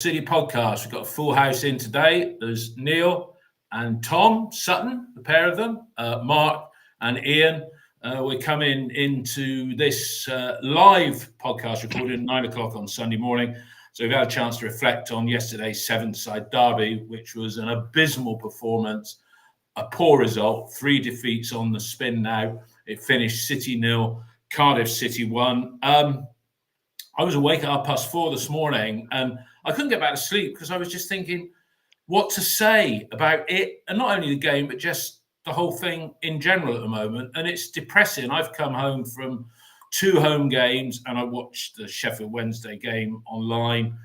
City podcast. We've got a full house in today. There's Neil and Tom Sutton, the pair of them, Mark and Ian. We're coming into this live podcast recorded at 9 o'clock on Sunday morning. So we've had a chance to reflect on yesterday's Severnside derby, which was an abysmal performance, a poor result, 3 defeats on the spin now. It finished City 0, Cardiff City 1. I was awake at 4:30 this morning and I couldn't get back to sleep because I was just thinking what to say about it, and not only the game, but just the whole thing in general at the moment. And it's depressing. I've come home from 2 home games and I watched the Sheffield Wednesday game online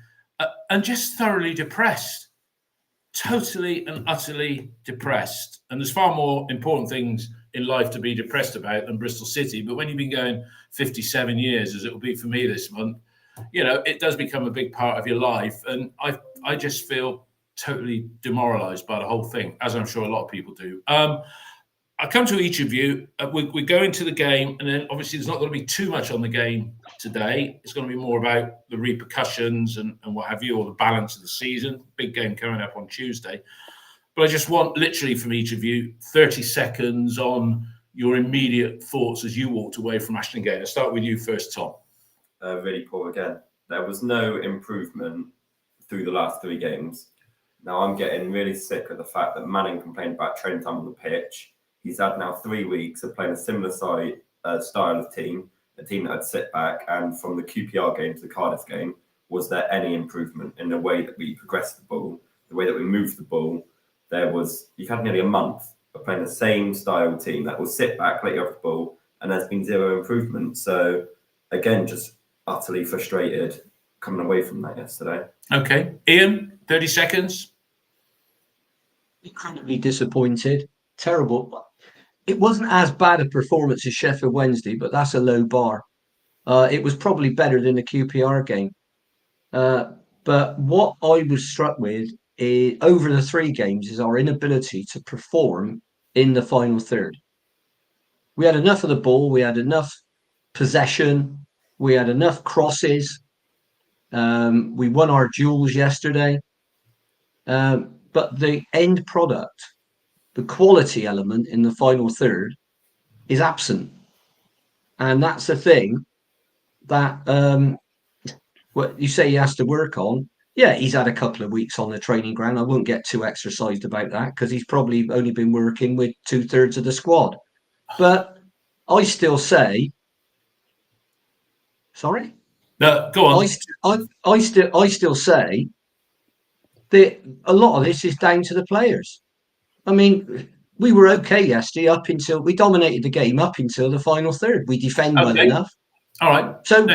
and just thoroughly depressed, totally and utterly depressed. And there's far more important things in life to be depressed about than Bristol City. But when you've been going 57 years, as it will be for me this month, it does become a big part of your life. And I just feel totally demoralised by the whole thing, as I'm sure a lot of people do. I come to each of you. We go into the game, and then obviously there's not going to be too much on the game today. It's going to be more about the repercussions and what have you, or the balance of the season. Big game coming up on Tuesday. But I just want literally from each of you 30 seconds on your immediate thoughts as you walked away from Ashton Gate. I'll start with you first, Tom. Really poor again. There was no improvement through the last 3 games. Now I'm getting really sick of the fact that Manning complained about training time on the pitch. He's had now 3 weeks of playing a similar style of team, a team that had sit back. And from the QPR game to the Cardiff game, was there any improvement in the way that we progressed the ball, the way that we moved the ball? You've had nearly a month of playing the same style team that will sit back, let you off the ball, and there's been 0 improvement. So again, just utterly frustrated coming away from that yesterday. Okay. Ian, 30 seconds. Incredibly disappointed. Terrible. It wasn't as bad a performance as Sheffield Wednesday, but that's a low bar. It was probably better than the QPR game. But what I was struck with is, over the 3 games, is our inability to perform in the final third. We had enough of the ball. We had enough possession. We had enough crosses. We won our duels yesterday. But the end product, the quality element in the final third, is absent. And that's the thing that what you say he has to work on. Yeah, he's had a couple of weeks on the training ground. I won't get too exercised about that because he's probably only been working with 2/3 of the squad. But I still say, sorry? No, go on. I still say that a lot of this is down to the players. I mean, we were okay yesterday up until we dominated the game up until the final third. We defend well enough. All right. So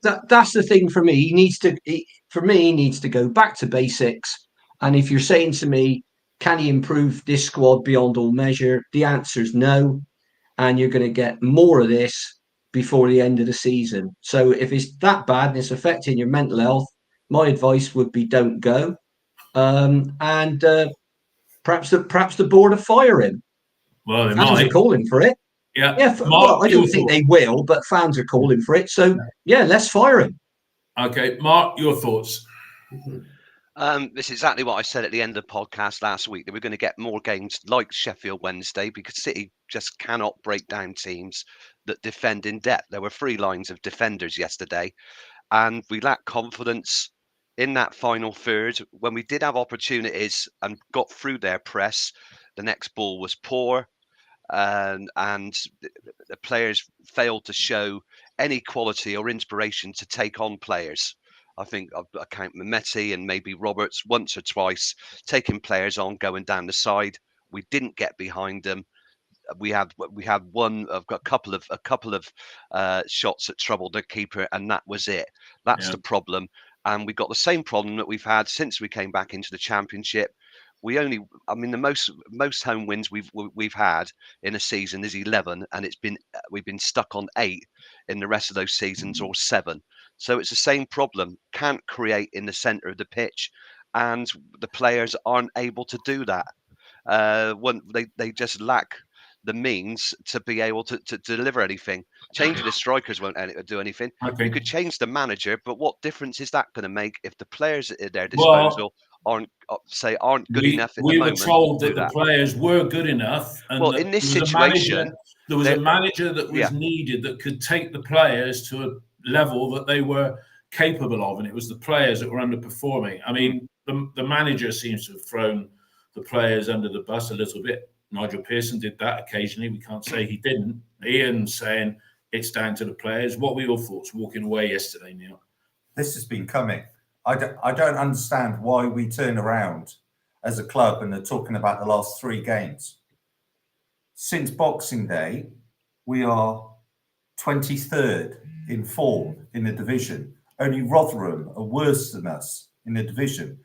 that's the thing for me. He needs to go back to basics. And if you're saying to me, can he improve this squad beyond all measure? The answer is no. And you're going to get more of this before the end of the season. So if it's that bad and it's affecting your mental health, my advice would be don't go. And perhaps the board will fire him. Well, they fans might. are calling for it. Yeah. Mark, I don't think they will, but fans are calling for it. So yeah, let's fire him. Okay, Mark, your thoughts. This is exactly what I said at the end of the podcast last week, that we're going to get more games like Sheffield Wednesday because City just cannot break down teams that defend in depth. There were 3 lines of defenders yesterday, and we lack confidence in that final third. When we did have opportunities and got through their press, the next ball was poor, and the players failed to show any quality or inspiration to take on players. I think I count Mehmeti and maybe Roberts once or twice taking players on, going down the side. We didn't get behind them. We had a couple of shots that troubled the keeper, and that was it. That's the problem. And we got the same problem that we've had since we came back into the Championship. The most home wins we've had in a season is 11, and we've been stuck on 8 in the rest of those seasons, or 7. So it's the same problem. Can't create in the centre of the pitch, and the players aren't able to do that. They just lack the means to be able to deliver anything. Changing the strikers won't do anything. Okay. You could change the manager, but what difference is that going to make if the players at their Well, disposal aren't good enough at the we were moment told to do that the that? players were good enough, and Well, that in this there was situation, there was a they're- manager that was yeah. needed that could take the players to a level that they were capable of, and it was the players that were underperforming. I mean, the manager seems to have thrown the players under the bus a little bit. Nigel Pearson did that occasionally. We can't say he didn't. Ian's saying it's down to the players. What were your thoughts walking away yesterday, Neil? This has been coming. I don't understand why we turn around as a club and are talking about the last 3 games. Since Boxing Day, we are 23rd in form in the division. Only Rotherham are worse than us in the division.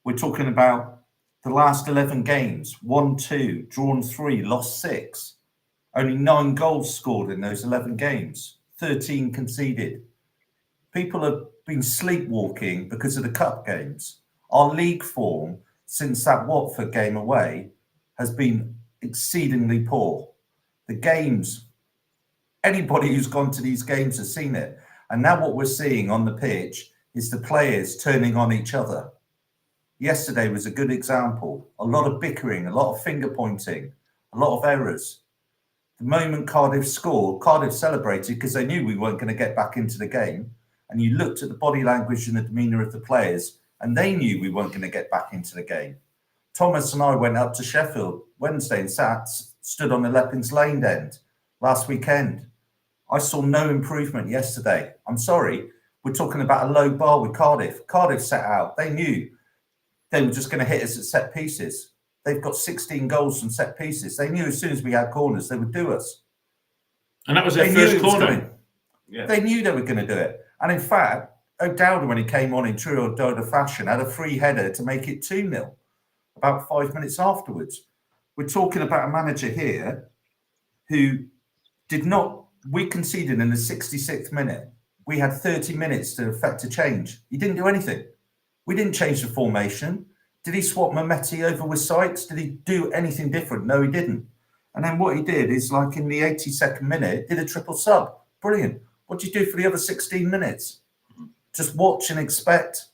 We're talking about the last 11 games, 1-2, drawn 3, lost 6. Only 9 goals scored in those 11 games, 13 conceded. People have been sleepwalking because of the cup games. Our league form since that Watford game away has been exceedingly poor. The games, anybody who's gone to these games has seen it. And now what we're seeing on the pitch is the players turning on each other. Yesterday was a good example. A lot of bickering, a lot of finger pointing, a lot of errors. The moment Cardiff scored, Cardiff celebrated because they knew we weren't going to get back into the game. And you looked at the body language and the demeanour of the players, and they knew we weren't going to get back into the game. Thomas and I went up to Sheffield Wednesday and stood on the Leppings Lane end last weekend. I saw no improvement yesterday. I'm sorry, we're talking about a low bar with Cardiff. Cardiff set out. They knew they were just going to hit us at set pieces. They've got 16 goals from set pieces. They knew as soon as we had corners, they would do us. And that was their first corner. Yeah. They knew they were going to do it. And in fact, O'Dowd, when he came on in true O'Dowd fashion, had a free header to make it 2-0 about 5 minutes afterwards. We're talking about a manager here who did not, we conceded in the 66th minute. We had 30 minutes to effect a change. He didn't do anything. We didn't change the formation. Did he swap Mehmeti over with Sykes? Did he do anything different? No, he didn't. And then what he did is, like in the 82nd minute, did a triple sub. Brilliant. What do you do for the other 16 minutes? Just watch and expect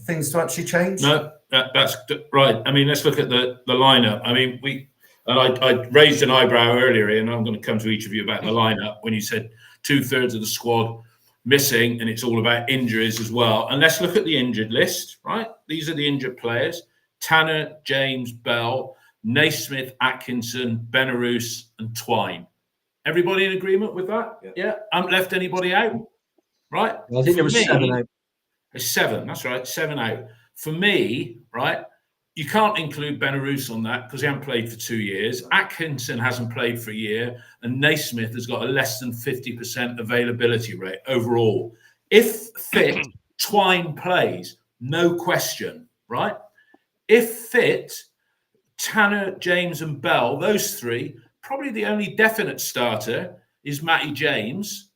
things to actually change? No, that's right. I mean, let's look at the lineup. I mean, I raised an eyebrow earlier, and I'm going to come to each of you about the lineup when you said 2/3 of the squad missing, and it's all about injuries as well. And let's look at the injured list, right? These are the injured players: Tanner, James, Bell, Naismith, Atkinson, Benarous, and Twine. Everybody in agreement with that? Yeah. I haven't left anybody out, right? I think there was 7 out. It's 7, that's right, 7 out. For me, right, you can't include Benarous on that because he hasn't played for 2 years. Atkinson hasn't played for a year, and Naismith has got a less than 50% availability rate overall. If fit, Twine plays, no question, right? If fit, Tanner, James, and Bell, those 3, probably the only definite starter is Matty James,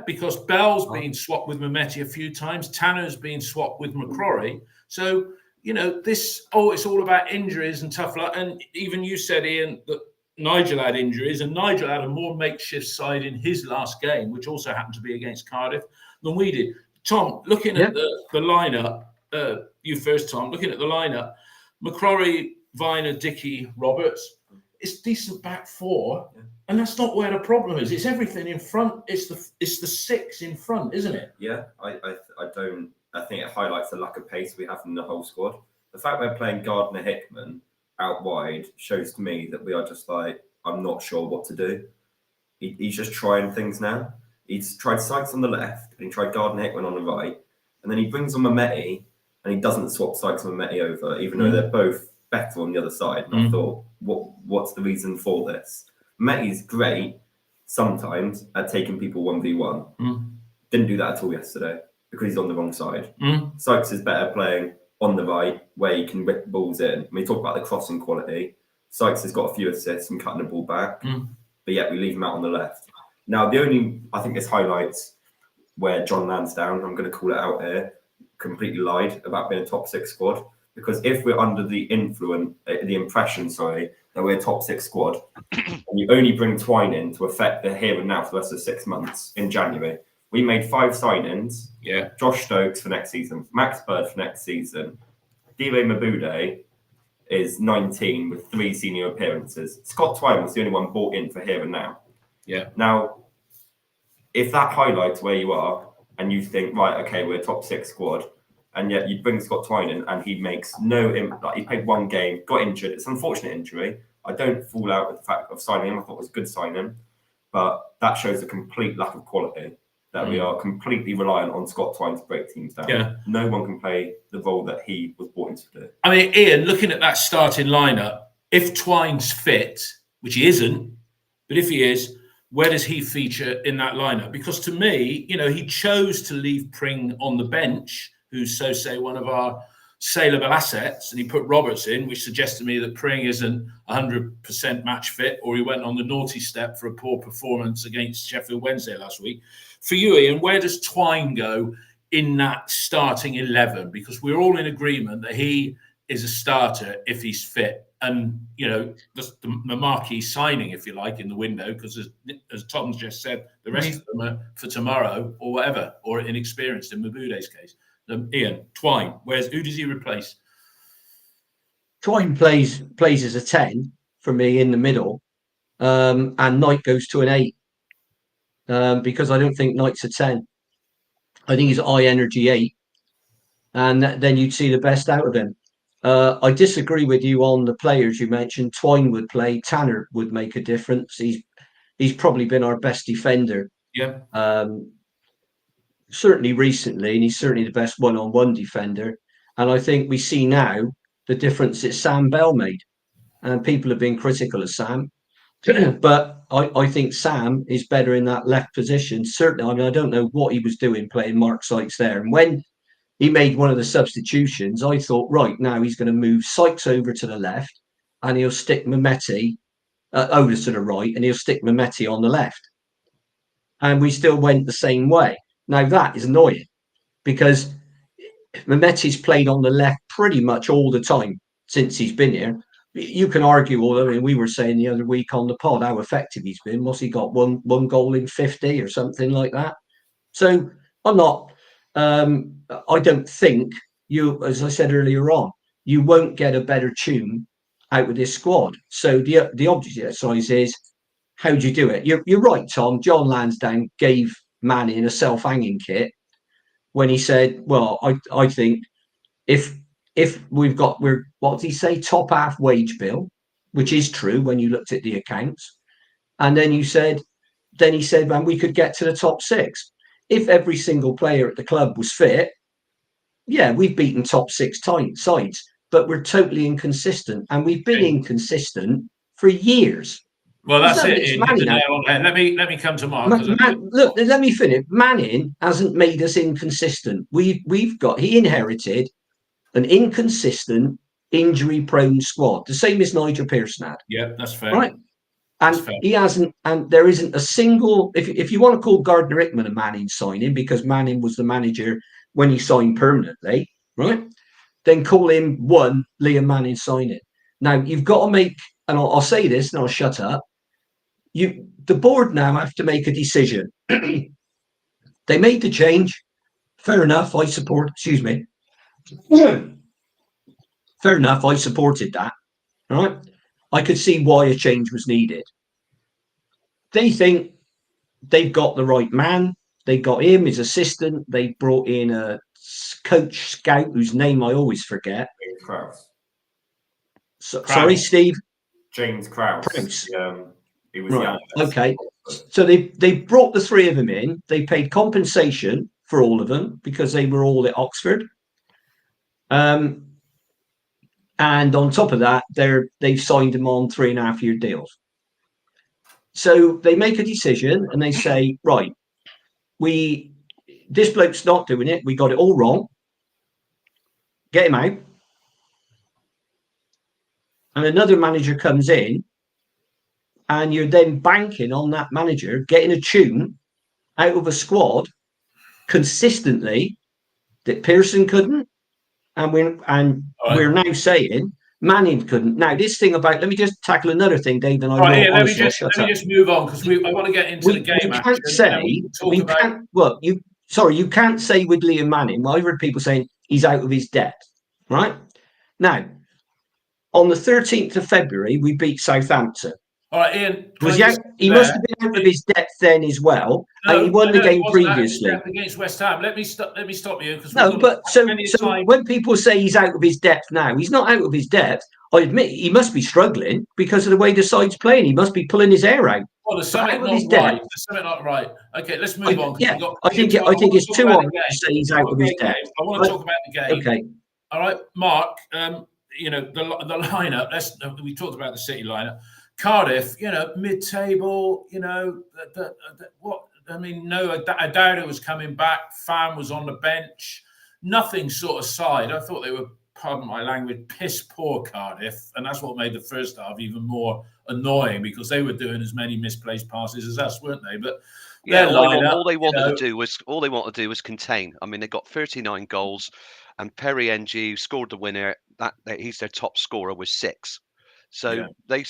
because Bell's been swapped with Mehmeti a few times. Tanner's been swapped with McCrory. So, it's all about injuries and tough luck. And even you said, Ian, that Nigel had injuries, and Nigel had a more makeshift side in his last game, which also happened to be against Cardiff, than we did. Tom, looking at the lineup, you first, Tom, looking at the lineup, McCrory, Viner, Dickey, Roberts, it's decent back 4, and that's not where the problem is. It's everything in front. It's the 6 in front, isn't it? Yeah, I think it highlights the lack of pace we have in the whole squad. The fact we're playing Gardner Hickman out wide shows to me that we are just like, I'm not sure what to do. He's just trying things now. He's tried Sykes on the left, and he tried Gardner Hickman on the right, and then he brings on Mehmeti, and he doesn't swap Sykes and Mehmeti over, even though they're both better on the other side. And I thought, what's the reason for this? Mehmeti's great sometimes at taking people 1v1. Didn't do that at all yesterday because he's on the wrong side. Sykes is better playing on the right where he can whip balls in. When we talk about the crossing quality, Sykes has got a few assists and cutting the ball back, but yet we leave him out on the left. Now, I think this highlights where John Lansdowne, I'm going to call it out here, completely lied about being a top 6 squad, Because if we're under the impression, that we're a top 6 squad, and you only bring Twine in to affect the here and now for the rest of 6 months in January. We made 5 signings. Yeah. Josh Stokes for next season, Max Bird for next season. Dive Mabude is 19 with 3 senior appearances. Scott Twine was the only one bought in for here and now. Yeah. Now, if that highlights where you are and you think, right, okay, we're a top 6 squad, and yet you bring Scott Twine in and he makes no impact. Like, he played 1 game, got injured. It's an unfortunate injury. I don't fall out with the fact of signing him. I thought it was a good signing, but that shows a complete lack of quality. That we are completely reliant on Scott Twine to break teams down. Yeah. No one can play the role that he was brought in to do. I mean, Ian, looking at that starting lineup, if Twine's fit, which he isn't, but if he is, where does he feature in that lineup? Because to me, he chose to leave Pring on the bench, who's one of our saleable assets, and he put Roberts in, which suggests to me that Pring isn't 100% match fit, or he went on the naughty step for a poor performance against Sheffield Wednesday last week. For you, Ian, where does Twine go in that starting 11? Because we're all in agreement that he is a starter if he's fit. And, the marquee signing, if you like, in the window, because as Tom's just said, the rest of them are for tomorrow or whatever, or inexperienced in Mabude's case. Ian, Twine, who does he replace? Twine plays as a 10 for me in the middle, and Knight goes to an 8, because I don't think Knight's a 10. I think he's a high energy 8, and then you'd see the best out of him. I disagree with you on the players you mentioned. Twine would play. Tanner would make a difference. He's probably been our best defender. Yeah. Certainly recently, and he's certainly the best one-on-one defender. And I think we see now the difference that Sam Bell made. And people have been critical of Sam. But I think Sam is better in that left position. Certainly, I mean, I don't know what he was doing playing Mark Sykes there. And when he made one of the substitutions, I thought, right, now he's going to move Sykes over to the left and he'll stick Mehmeti over to the right, and he'll stick Mehmeti on the left. And we still went the same way. Now, that is annoying because Mehmeti's played on the left pretty much all the time since he's been here. You can argue, although we were saying the other week on the pod how effective he's been. What's he got? One goal in 50 or something like that. So I'm not. I don't think you, as I said earlier on, you won't get a better tune out of this squad. So the object exercise is, how do you do it? You're right, Tom. John Lansdowne gave Manning a self-hanging kit when he said, well, I think if we're what did he say, top half wage bill, which is true when you looked at the accounts, and then he said, man, we could get to the top 6 if every single player at the club was fit. Yeah, we've beaten top 6 sides, but we're totally inconsistent, and we've been inconsistent for years. Well, that's it. Let me come to Mark. Look, let me finish. Manning hasn't made us inconsistent. He inherited an inconsistent, injury-prone squad, the same as Nigel Pearson had. Yeah, that's fair. Right, and he hasn't. And there isn't a single. If you want to call Gardner Hickman a Manning signing because Manning was the manager when he signed permanently, right? Then call him one Liam Manning signing. Now you've got to make, and I'll say this, and I'll shut up. The board now have to make a decision. They made the change. Fair enough. I support. Excuse me. Fair enough. I supported that. All right. I could see why a change was needed. They think they've got the right man. They got him, his assistant. They brought in a coach scout whose name I always forget. James Krause. Sorry, Steve. James Krause. He was right. Okay. So they brought the 3 of them in. They paid compensation for all of them because they were all at Oxford. And on top of that, they've signed them on 3.5-year deals. So they make a decision and they say, right, this bloke's not doing it. We got it all wrong. Get him out. And another manager comes in, and you're then banking on that manager getting a tune out of a squad consistently that Pearson couldn't, and we're now saying Manning couldn't. Now this thing about, let me just tackle another thing, Dave, and I will Ian, honestly, let me just move on because I want to get into the game. You can't say you can't say with Liam Manning. Well, I've heard people saying he's out of his depth. Right now, on the 13th of February, we beat Southampton. All right, Ian. He must have been out of his depth then as well. And he won the game previously against West Ham. Let me stop you because when people say he's out of his depth now, he's not out of his depth. I admit he must be struggling because of the way the side's playing. He must be pulling his hair out. Well, there's something not right. Okay, let's move on. Yeah, I think it's too hard to say he's out of his depth. I want to talk about the game. Okay. All right, Mark. The lineup. We talked about the City lineup. Cardiff, mid-table. I doubt it was coming back. Fan was on the bench. Nothing sort of side. I thought they were, pardon my language, piss poor Cardiff, and that's what made the first half even more annoying because they were doing as many misplaced passes as us, weren't they? But all they wanted to do was contain. I mean, they got 39 goals, and Perry Ng scored the winner. He's their top scorer with 6. So they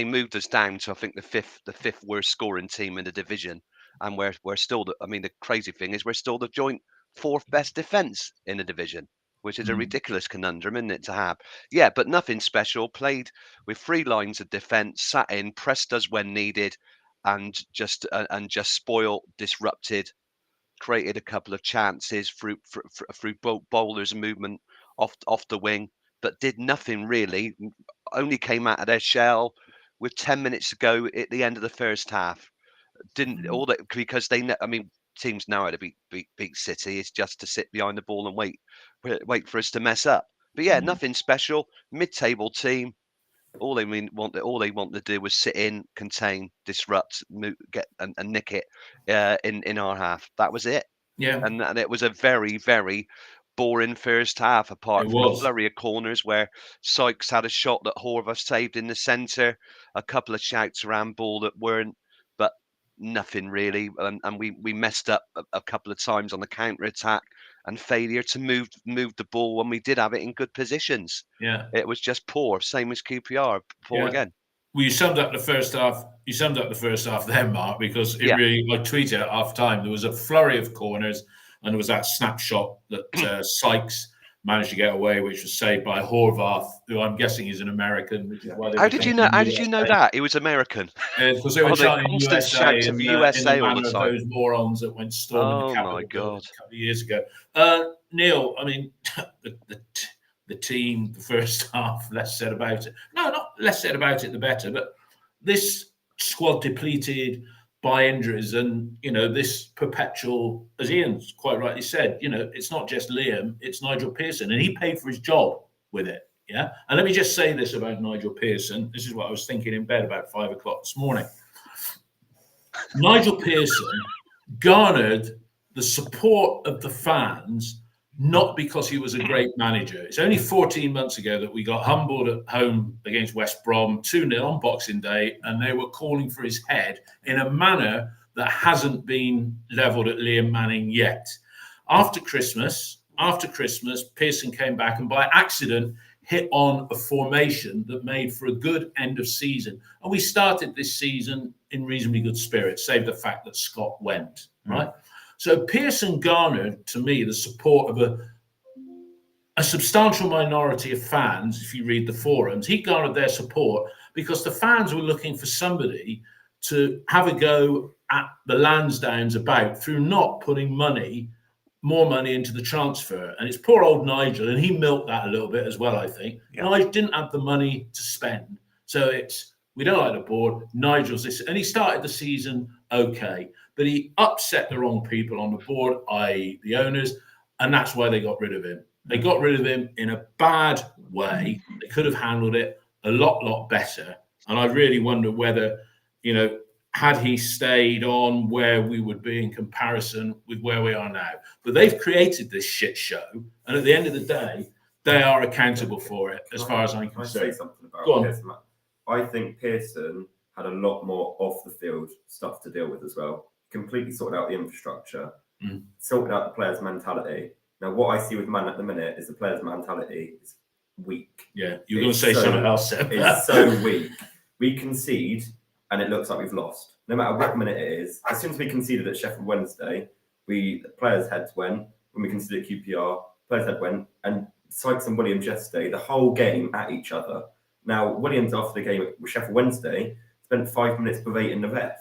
moved us down to, I think, the fifth worst scoring team in the division, and we're still the crazy thing is we're still the joint 4th best defence in the division, which is a ridiculous conundrum, isn't it, to have? Yeah, but nothing special. Played with 3 lines of defence, sat in, pressed us when needed, and just disrupted, created a couple of chances through bowlers' movement off the wing, but did nothing really. Only came out of their shell with 10 minutes to go at the end of the first half. Because teams know how to beat City. It's just to sit behind the ball and wait for us to mess up. But yeah, nothing special. Mid-table team. All they want to do was sit in, contain, disrupt, get and nick it in our half. That was it. Yeah, and it was a very, very boring first half, apart from a flurry of corners where Sykes had a shot that Horvath saved in the centre, a couple of shouts around ball that weren't, but nothing really. And we messed up a couple of times on the counter attack and failure to move the ball when we did have it in good positions. Yeah, it was just poor, same as QPR, poor again. Well, you summed up the first half. You summed up the first half there, Mark, because it really. I tweeted at half time. There was a flurry of corners, and there was that snapshot that Sykes managed to get away, which was saved by Horvath, who I'm guessing is an American. Which is why how did you know that he was American? Because they were chanting USA in the all the time. Those morons that went storming the Capitol building a couple of years ago. Neil, I mean, the team, the first half, less said about it. No, not less said about it, the better. But this squad depleted by injuries and, this perpetual, as Ian's quite rightly said, it's not just Liam, it's Nigel Pearson. And he paid for his job with it, yeah? And let me just say this about Nigel Pearson. This is what I was thinking in bed about 5 o'clock this morning. Nigel Pearson garnered the support of the fans not because he was a great manager. It's only 14 months ago that we got humbled at home against West Brom 2-0 on Boxing Day, and they were calling for his head in a manner that hasn't been levelled at Liam Manning yet. After Christmas, Pearson came back and by accident hit on a formation that made for a good end of season. And we started this season in reasonably good spirits, save the fact that Scott went, right? So Pearson garnered, to me, the support of a substantial minority of fans. If you read the forums, he garnered their support because the fans were looking for somebody to have a go at the Lansdowns about through not putting more money into the transfer. And it's poor old Nigel, and he milked that a little bit as well, I think. Yeah. Nigel didn't have the money to spend. So we don't like the board. Nigel's this, and he started the season okay. But he upset the wrong people on the board, i.e. the owners, and that's why they got rid of him. They got rid of him in a bad way. They could have handled it a lot better. And I really wonder whether, had he stayed on, where we would be in comparison with where we are now. But they've created this shit show, and at the end of the day, they are accountable for it, as far as I'm concerned. Can I say something about Pearson? I think Pearson had a lot more off-the-field stuff to deal with as well. Completely sorted out the infrastructure, sorted out the players' mentality. Now, what I see with Man at the minute is the players' mentality is weak. Yeah, you're going to say something else, Seb. It's so weak. We concede, and it looks like we've lost. No matter what minute it is. As soon as we conceded at Sheffield Wednesday, players' heads went. When we conceded at QPR, players' head went. And Sykes and Williams yesterday, the whole game at each other. Now, Williams, after the game with Sheffield Wednesday, spent 5 minutes berating the ref.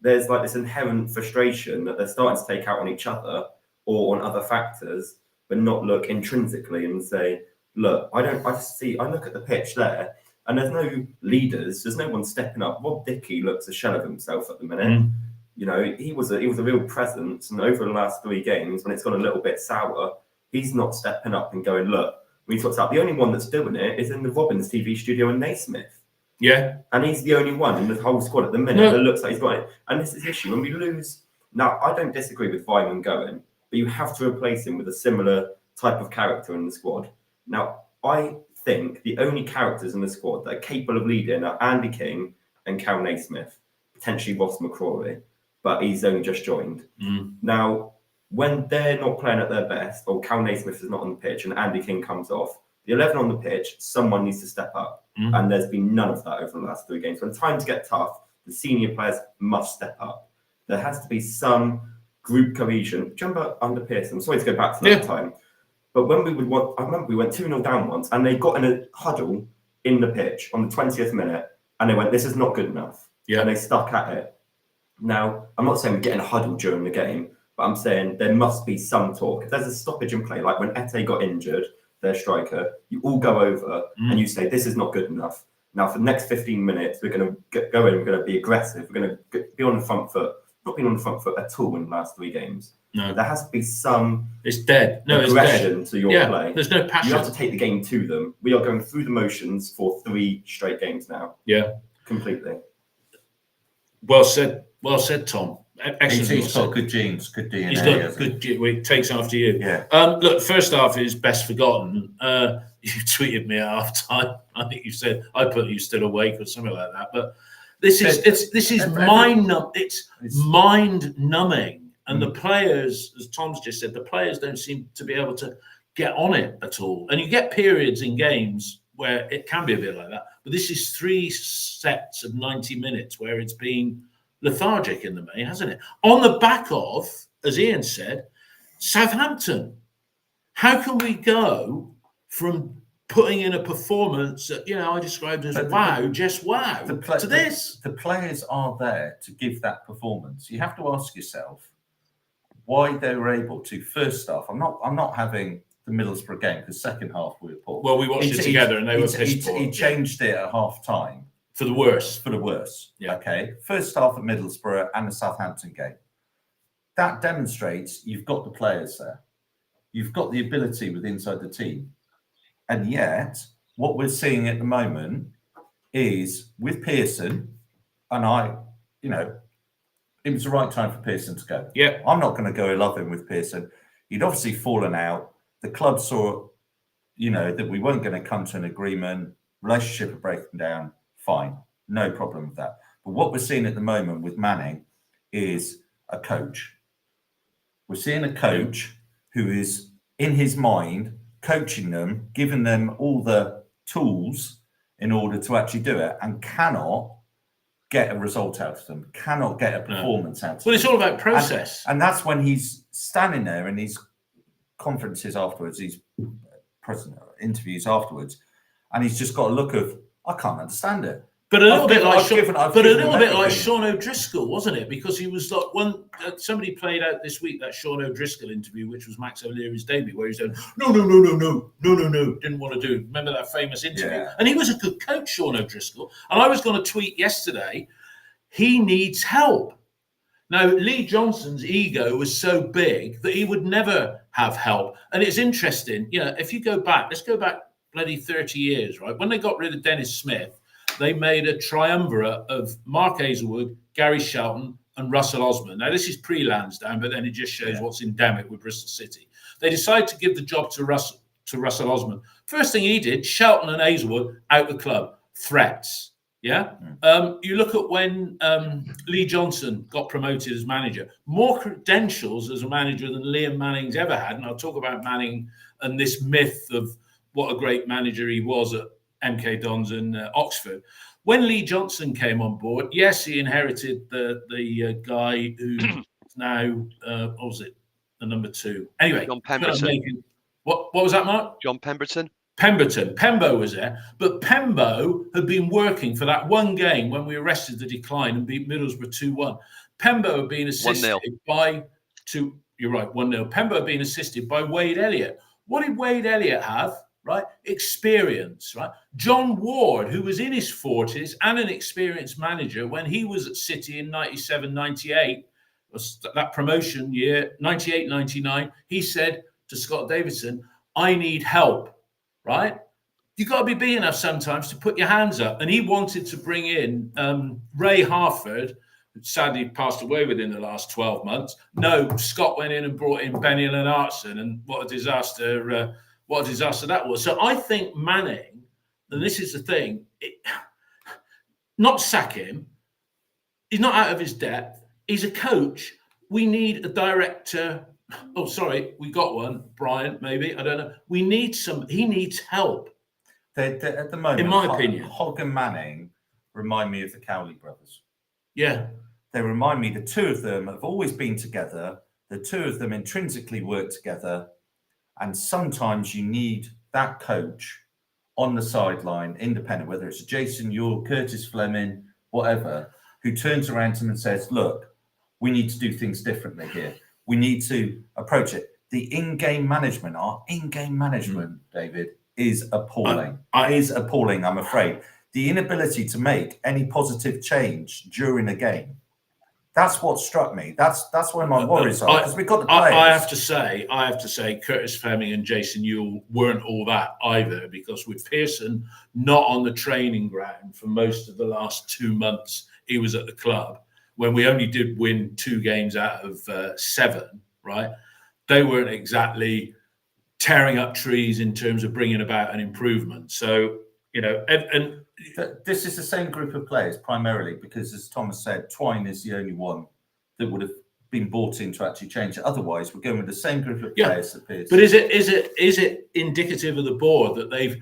There's like this inherent frustration that they're starting to take out on each other or on other factors, but not look intrinsically and say, look, I look at the pitch there, and there's no leaders, there's no one stepping up. Rob Dickie looks a shell of himself at the minute. You know, he was a real presence, and over the last 3 games, when it's gone a little bit sour, he's not stepping up and going, look, when he talks about the only one that's doing it is in the Robbins TV studio in Naismith. Yeah. And he's the only one in the whole squad at the minute that looks like he's got it. And this is the issue. When we lose, now I don't disagree with Vyman going, but you have to replace him with a similar type of character in the squad. Now, I think the only characters in the squad that are capable of leading are Andy King and Cal Naismith, potentially Ross McCrory, but he's only just joined. Now, when they're not playing at their best, or Cal Naismith is not on the pitch and Andy King comes off, the 11 on the pitch, someone needs to step up. And there's been none of that over the last 3 games. When times get tough, the senior players must step up. There has to be some group cohesion. Remember under Pearson, I'm sorry to go back to that time, but when I remember we went 2-0 down once, and they got in a huddle in the pitch on the 20th minute, and they went, this is not good enough. And they stuck at it. Now, I'm not saying we get in a huddle during the game, but I'm saying there must be some talk. If there's a stoppage in play, like when Ete got injured, their striker, you all go over and you say, this is not good enough. Now, for the next 15 minutes, we're going to go in, we're going to be aggressive, we're going to be on the front foot. Not been on the front foot at all in the last 3 games. No. There has to be some It's dead. No, aggression it's dead. to your play. There's no passion. You have to take the game to them. We are going through the motions for 3 straight games now. Yeah. Completely. Well said, Tom. Excellent. He's got good genes, good DNA. He's got good. He takes after you. Yeah. Look, first half is best forgotten. You tweeted me at half time. I think you said I put you still awake or something like that. But this is mind numbing, and the players, as Tom's just said, the players don't seem to be able to get on it at all. And you get periods in games where it can be a bit like that. But this is 3 sets of 90 minutes where it's been lethargic in the main, hasn't it? On the back of, as Ian said, Southampton. How can we go from putting in a performance that, I described as wow, to this? The players are there to give that performance. You have to ask yourself why they were able to. First off, I'm not having the Middlesbrough game because second half we were poor. Well, we watched it together and they were pissed poor. He changed it at half time. For the worse. For the worse. Yeah. Okay. First half at Middlesbrough and the Southampton game. That demonstrates you've got the players there. You've got the ability with inside the team. And yet, what we're seeing at the moment is with Pearson, and it was the right time for Pearson to go. Yeah. I'm not going to go loving with Pearson. He'd obviously fallen out. The club saw, that we weren't going to come to an agreement. Relationship are breaking down. Fine. No problem with that. But what we're seeing at the moment with Manning is a coach. We're seeing a coach who is, in his mind, coaching them, giving them all the tools in order to actually do it, and cannot get a result out of them, cannot get a performance out of them. Well, it's all about process. And that's when he's standing there in these conferences afterwards, these interviews afterwards, and he's just got a look of, I can't understand it. But a little bit like Sean O'Driscoll, wasn't it? Because he was like somebody played out this week that Sean O'Driscoll interview, which was Max O'Leary's debut, where he said, no, didn't want to do. Remember that famous interview? Yeah. And he was a good coach, Sean O'Driscoll. And I was going to tweet yesterday, he needs help. Now, Lee Johnson's ego was so big that he would never have help. And it's interesting, if you go back, let's go back bloody 30 years, right? When they got rid of Dennis Smith, they made a triumvirate of Mark Hazelwood, Gary Shelton, and Russell Osman. Now, this is pre-Lansdowne, but then it just shows what's endemic with Bristol City. They decided to give the job to Russell Osman. First thing he did, Shelton and Hazelwood out the club. Threats. Yeah. You look at when Lee Johnson got promoted as manager, more credentials as a manager than Liam Manning's ever had. And I'll talk about Manning and this myth of what a great manager he was at MK Dons and Oxford. When Lee Johnson came on board, yes, he inherited the guy who's now, what was it, the number 2? Anyway, John Pemberton. What was that, Mark? John Pemberton. Pembo was there, but Pembo had been working for that one game when we arrested the decline and beat Middlesbrough 2-1. Pembo had been assisted 1-0. by you're right, 1-0. Pembo had been assisted by Wade Elliott. What did Wade Elliott have? Right? Experience, right? John Ward, who was in his 40s and an experienced manager when he was at City in 97, 98, was that promotion year, 98, 99, he said to Scott Davidson, I need help. Right? You've got to be big enough sometimes to put your hands up. And he wanted to bring in Ray Harford, who sadly passed away within the last 12 months. No, Scott went in and brought in Benny Lennartson, and what a disaster that was. So I think Manning, and this is the thing, not sack him. He's not out of his depth. He's a coach. We need a director. Oh, sorry, we got one. Brian, maybe. I don't know. We need he needs help. At the moment, in my opinion, Hogg and Manning remind me of the Cowley brothers. Yeah. They remind me the two of them have always been together. The two of them intrinsically work together. And sometimes you need that coach on the sideline, independent, whether it's Jason Ewell, Curtis Fleming, whatever, who turns around to them and says, look, we need to do things differently here. We need to approach it. The in-game management, David, is appalling. It is appalling, I'm afraid. The inability to make any positive change during a game. That's what struck me. That's where my worries are, because we've got the players. I have to say, Curtis Fleming and Jason Ewell weren't all that either, because with Pearson not on the training ground for most of the last 2 months he was at the club, when we only did win 2 games out of 7, right? They weren't exactly tearing up trees in terms of bringing about an improvement. So, and this is the same group of players primarily, because as Thomas said, Twine is the only one that would have been bought in to actually change it. Otherwise, we're going with the same group of players that Pearson. But is it indicative of the board that they've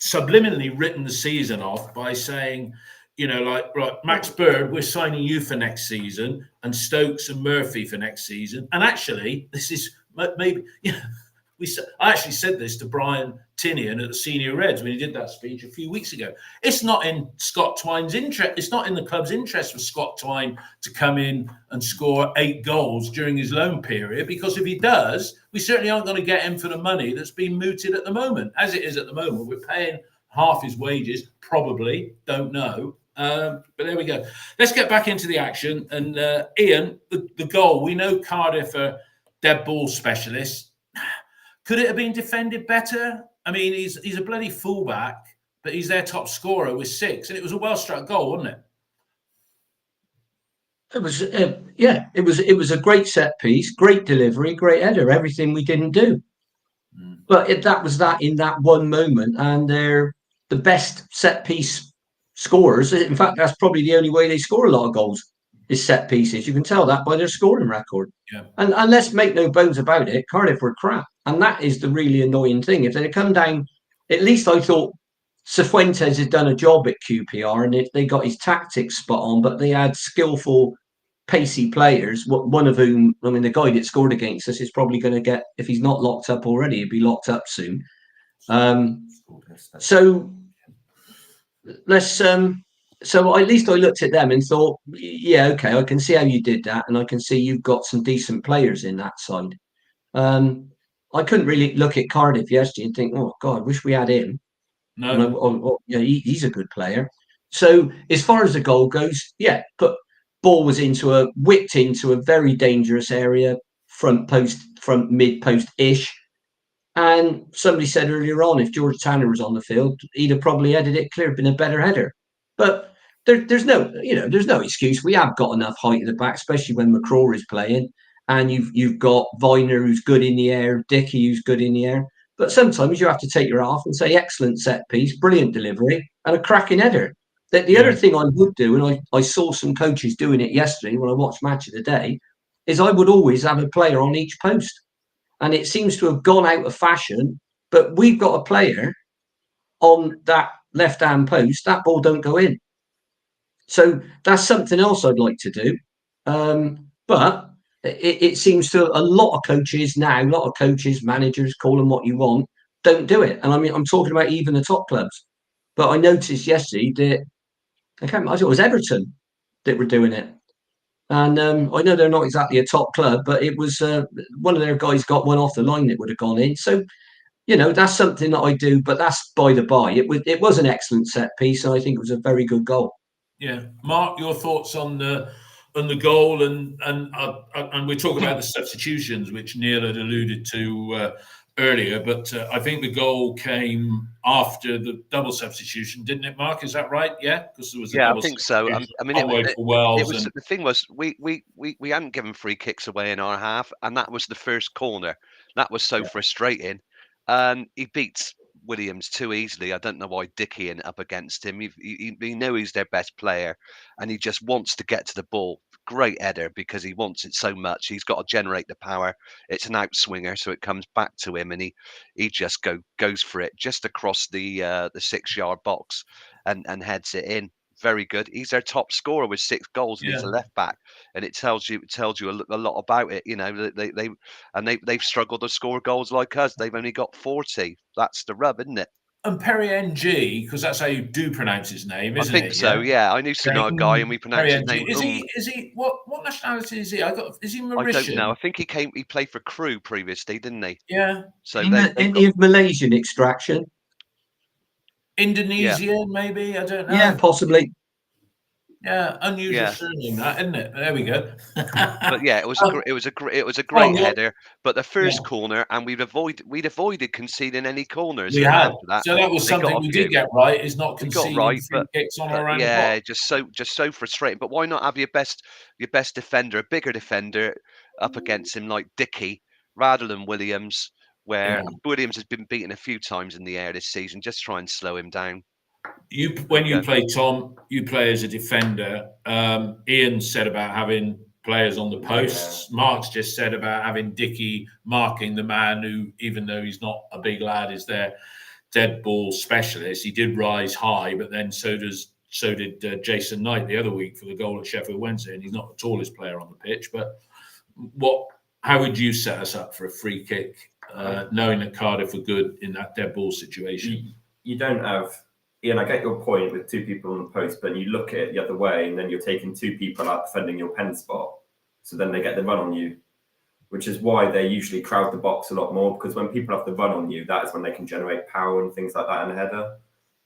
subliminally written the season off by saying, right, Max Bird, we're signing you for next season, and Stokes and Murphy for next season. And actually, this is maybe, I actually said this to Brian Tinian at the Senior Reds when he did that speech a few weeks ago. It's not in Scott Twine's interest. It's not in the club's interest for Scott Twine to come in and score 8 goals during his loan period, because if he does, we certainly aren't going to get him for the money that's being mooted at the moment. As it is at the moment, we're paying half his wages, probably, don't know. But there we go. Let's get back into the action. And Ian, the goal, we know Cardiff are dead ball specialists. Could it have been defended better? I mean, he's a bloody fullback, but he's their top scorer with 6, and it was a well-struck goal, wasn't it? It was, it was a great set piece, great delivery, great header, everything we didn't do. But that was that in that one moment, and they're the best set piece scorers. In fact, that's probably the only way they score a lot of goals is set pieces. You can tell that by their scoring record. Yeah. And let's make no bones about it, Cardiff were crap. And that is the really annoying thing. If they had come down, at least I thought Cifuentes had done a job at QPR and they got his tactics spot on, but they had skillful, pacey players, one of whom, I mean, the guy that scored against us is probably going to get, if he's not locked up already, he'll be locked up soon. So at least I looked at them and thought, yeah, okay, I can see how you did that, and I can see you've got some decent players in that side. I couldn't really look at Cardiff yesterday and think, oh God, I wish we had him. No, he's a good player. So as far as the goal goes, yeah, ball was whipped into a very dangerous area, front mid post ish. And somebody said earlier on, if George Tanner was on the field, he'd have probably headed it clear, been a better header. But there's no excuse. We have got enough height at the back, especially when McCraw is playing, and you've got Viner who's good in the air, Dickey who's good in the air. But sometimes you have to take your half and say, excellent set piece, brilliant delivery, and a cracking header. The other thing I would do, and I saw some coaches doing it yesterday when I watched Match of the Day, is I would always have a player on each post. And it seems to have gone out of fashion, but we've got a player on that left-hand post, that ball don't go in. So that's something else I'd like to do. But it seems to a lot of coaches now, a lot of coaches, managers, call them what you want, don't do it. And I mean, I'm talking about even the top clubs. But I noticed yesterday that, I can't imagine, it was Everton that were doing it. And I know they're not exactly a top club, but it was one of their guys got one off the line that would have gone in. So, you know, that's something that I do, but that's by the by. It was an excellent set piece, and I think it was a very good goal. Yeah, Mark, your thoughts on the goal, and we talk about the substitutions, which Neil had alluded to earlier. But I think the goal came after the double substitution, didn't it, Mark? Is that right? Yeah, because there was a double I think so. I mean, for Wells. The thing was, we hadn't given free kicks away in our half, and that was the first corner. That was so frustrating. He beats Williams too easily. I don't know why Dickey ended up against him. You know he's their best player, and he just wants to get to the ball. Great header because he wants it so much. He's got to generate the power. It's an outswinger, so it comes back to him, and he just goes for it just across the 6-yard box and heads it in. Very good. He's their top scorer with 6 goals, and he's a left back, and it tells you a lot about it. You know, they've struggled to score goals like us. They've only got 40. That's the rub, isn't it? And Perry NG, because that's how you do pronounce his name, isn't it? I think so. Yeah, I knew a guy, and we pronounced his name. Is he? What nationality is he? Is he Mauritian? I don't know. I think he played for Crewe previously, didn't he? Yeah. So Any of Malaysian extraction? Indonesian, maybe, I don't know. Yeah, possibly. Yeah, unusual surname, that, isn't it? There we go. But yeah, it was a great header. But the first corner, and we'd avoided conceding any corners. We had. So that was something we did get right. Is not conceding free kicks on our own. Yeah, just so frustrating. But why not have your best defender, a bigger defender, up against him like Dickey, rather than Williams? Where Williams has been beaten a few times in the air this season. Just try and slow him down. When you play, Tom, you play as a defender. Ian said about having players on the posts. Mark's just said about having Dickey marking the man who, even though he's not a big lad, is their dead ball specialist. He did rise high, but then so did Jason Knight the other week for the goal at Sheffield Wednesday, and he's not the tallest player on the pitch. But how would you set us up for a free kick, knowing that Cardiff were good in that dead ball situation? You don't have, Ian, I get your point with 2 people on the post, but you look at it the other way, and then you're taking 2 people out defending your pen spot. So then they get the run on you, which is why they usually crowd the box a lot more, because when people have the run on you, that is when they can generate power and things like that in a header.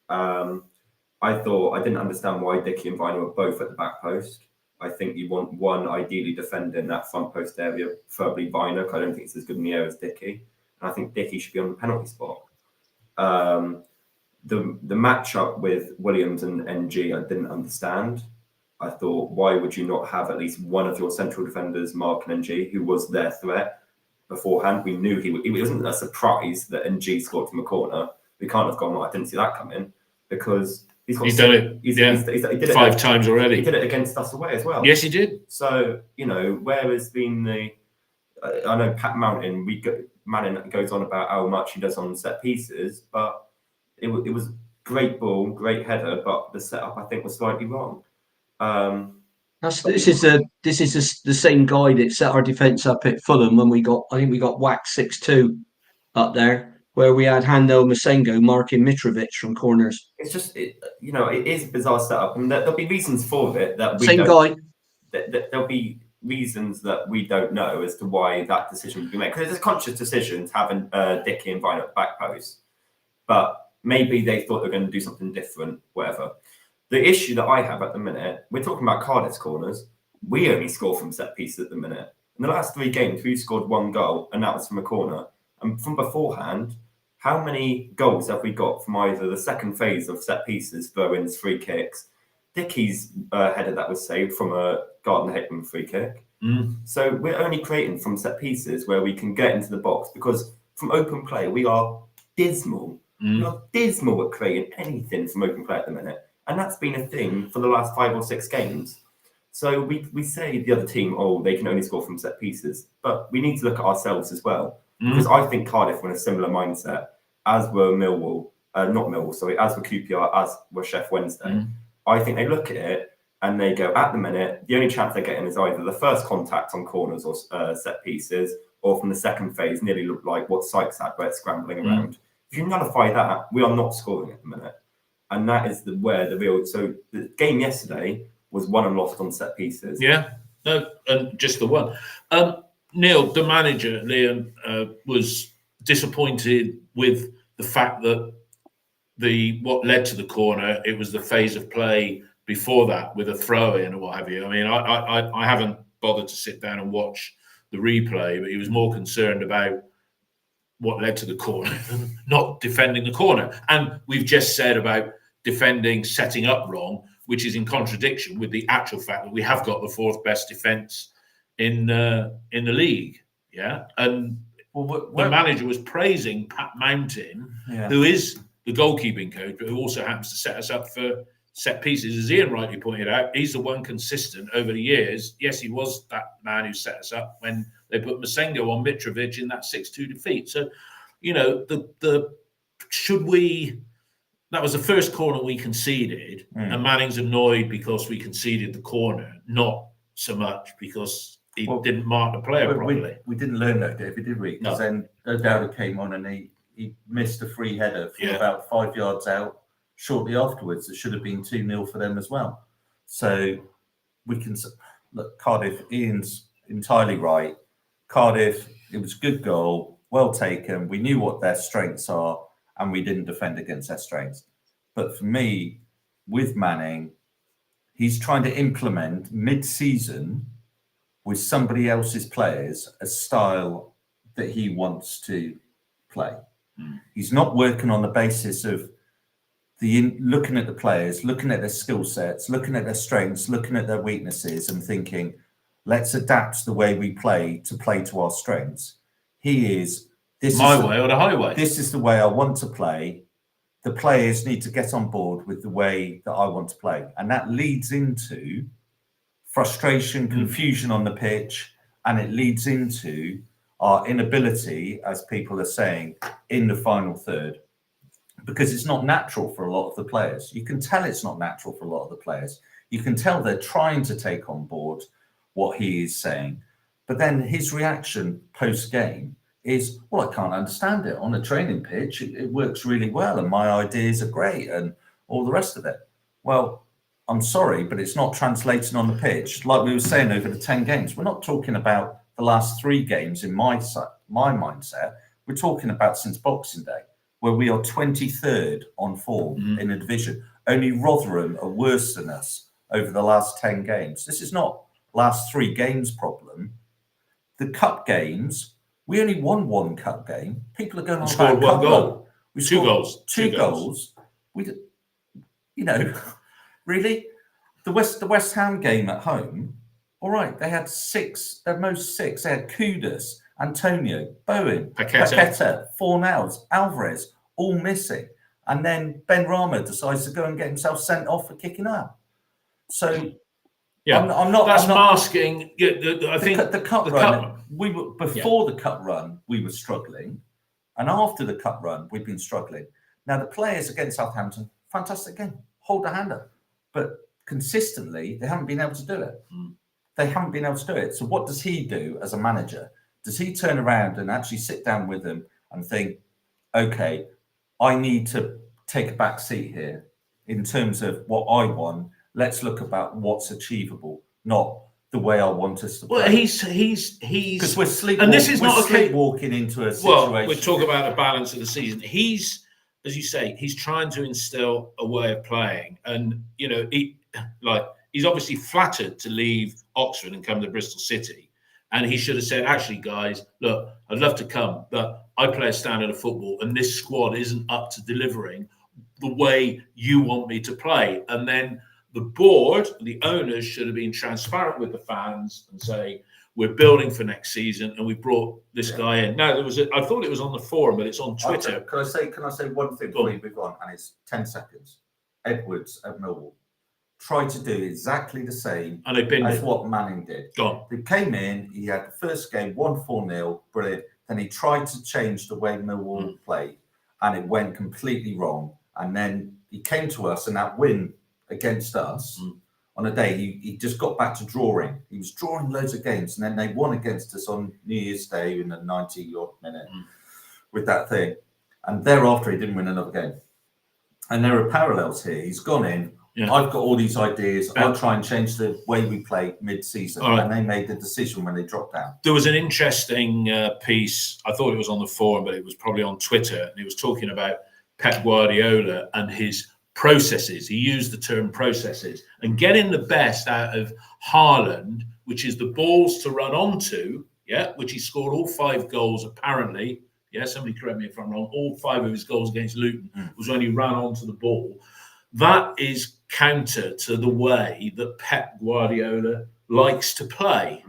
I didn't understand why Dickey and Viner were both at the back post. I think you want one ideally defending that front post area, preferably Viner, because I don't think it's as good in the air as Dickey. And I think Dickey should be on the penalty spot. The matchup with Williams and NG, I didn't understand. I thought, why would you not have at least one of your central defenders, Mark and NG, who was their threat beforehand? We knew it wasn't a surprise that NG scored from a corner. We can't have gone, I didn't see that coming, because he's done it. He did it 5 times already. He did it against us away as well. Yes, he did. So, you know, where has been I know Pat Manning goes on about how much he does on set pieces, but it was great ball, great header, but the setup I think was slightly wrong. This is the same guy that set our defence up at Fulham when we got whacked 6-2 up there, where we had Hando Masengo marking Mitrovic from corners. It's just it is a bizarre setup, and there'll be reasons for it that we there'll be reasons that we don't know as to why that decision would be made, because it's a conscious decision to have Dickey and Vine at the back post, but maybe they thought they were going to do something different, whatever. The issue that I have at the minute, we're talking about Cardiff's corners. We only score from set pieces at the minute. In the last 3 games, we've scored 1 goal, and that was from a corner. And from beforehand, how many goals have we got from either the second phase of set pieces, throw-ins, free kicks? Dickey's header that was saved from a Gardner-Hickman free kick. So we're only creating from set pieces where we can get into the box, because from open play, we are dismal. Mm. We are dismal at creating anything from open play at the minute. And that's been a thing for the last 5 or 6 games. So we say the other team, they can only score from set pieces. But we need to look at ourselves as well. Because I think Cardiff were in a similar mindset, as were Millwall. Not Millwall, sorry, as were QPR, as were Sheff Wednesday. I think they look at it and they go, at the minute, the only chance they're getting is either the first contact on corners or set pieces, or from the second phase, nearly look like what Sykes had, where it's scrambling around. If you nullify that, we are not scoring at the minute. And that is where the real... So the game yesterday was won and lost on set pieces. Yeah, no, and just the one. Neil, the manager, Liam, was disappointed with the fact that what led to the corner, it was the phase of play before that with a throw-in or what have you. I mean, I haven't bothered to sit down and watch the replay, but he was more concerned about what led to the corner than not defending the corner. And we've just said about defending, setting up wrong, which is in contradiction with the actual fact that we have got the 4th best defence in the league. Yeah, and the manager was praising Pat Mountain, who is the goalkeeping coach, but who also happens to set us up for set pieces. As Ian rightly pointed out, he's the one consistent over the years. Yes, he was that man who set us up when they put Masengo on Mitrovic in that 6-2 defeat. So, you know, that was the first corner we conceded, and Manning's annoyed because we conceded the corner, not so much because he didn't mark the player properly. We didn't learn that, David, did we? Because then O'Dowda came on and he missed a free header from about 5 yards out shortly afterwards. It should have been 2-0 for them as well. So we can look, Cardiff, Ian's entirely right. Cardiff, it was a good goal, well taken. We knew what their strengths are, and we didn't defend against their strengths. But for me, with Manning, he's trying to implement mid-season with somebody else's players a style that he wants to play. He's not working on the basis of looking at the players, looking at their skill sets, looking at their strengths, looking at their weaknesses, and thinking, let's adapt the way we play to our strengths. He is... My way or the highway. This is the way I want to play. The players need to get on board with the way that I want to play. And that leads into frustration, confusion on the pitch, and it leads into our inability, as people are saying, in the final third, because it's not natural for a lot of the players. You can tell it's not natural for a lot of the players. You can tell they're trying to take on board what he is saying, but then his reaction post-game is, well, I can't understand it. On a training pitch, it works really well, and my ideas are great, and all the rest of it. Well, I'm sorry, but it's not translating on the pitch. Like we were saying, over the 10 games, we're not talking about the last 3 games in my mindset. We're talking about since Boxing Day, where we are 23rd on form in a division. Only Rotherham are worse than us over the last 10 games. This is not last 3 games problem. The cup games, we only won 1 cup game. People are going on scored about 1 goal. We Two goals. Two goals. We, you know, really, the West Ham game at home. All right, they had 6. At most 6. They had Kudus, Antonio, Bowen, Paqueta, Fornals, Alvarez, all missing, and then Ben Rama decides to go and get himself sent off for kicking out. So. Yeah, I'm not. Masking. I think the cup run. We were before the cup run. We were struggling, and after the cup run, we've been struggling. Now the players against Southampton, fantastic game, hold a hand up, but consistently they haven't been able to do it. They haven't been able to do it. So what does he do as a manager? Does he turn around and actually sit down with them and think, okay, I need to take a back seat here in terms of what I want? Let's look about what's achievable, not the way I want us to play. Well, he's because we're sleepwalking. And this is not sleepwalking into a situation. Well, we talk about the balance of the season. He's, as you say, he's trying to instill a way of playing, and you know, he's obviously flattered to leave Oxford and come to Bristol City, and he should have said, actually, guys, look, I'd love to come, but I play a standard of football, and this squad isn't up to delivering the way you want me to play, and then. The board, the owners should have been transparent with the fans and say, we're building for next season, and we brought this guy in. Now I thought it was on the forum, but it's on Twitter. Can I say one thing before we move on? And it's 10 seconds. Edwards at Millwall tried to do exactly the same And they've been as what Manning did. Gone. They came in, he had the first game, 1-4-0, brilliant. Then he tried to change the way Millwall played, and it went completely wrong. And then he came to us, and that win against us on a day, he just got back to drawing. He was drawing loads of games, and then they won against us on New Year's Day in the 90-odd minute with that thing. And thereafter, he didn't win another game. And there are parallels here. He's gone in. Yeah. I've got all these ideas. I'll try and change the way we play mid-season. Right. And they made the decision when they dropped down. There was an interesting piece. I thought it was on the forum, but it was probably on Twitter. And it was talking about Pep Guardiola and his processes. He used the term processes. And getting the best out of Haaland, which is the balls to run onto, which he scored all 5 goals apparently. Somebody correct me if I'm wrong. All 5 of his goals against Luton was when he ran onto the ball. That is counter to the way that Pep Guardiola likes to play,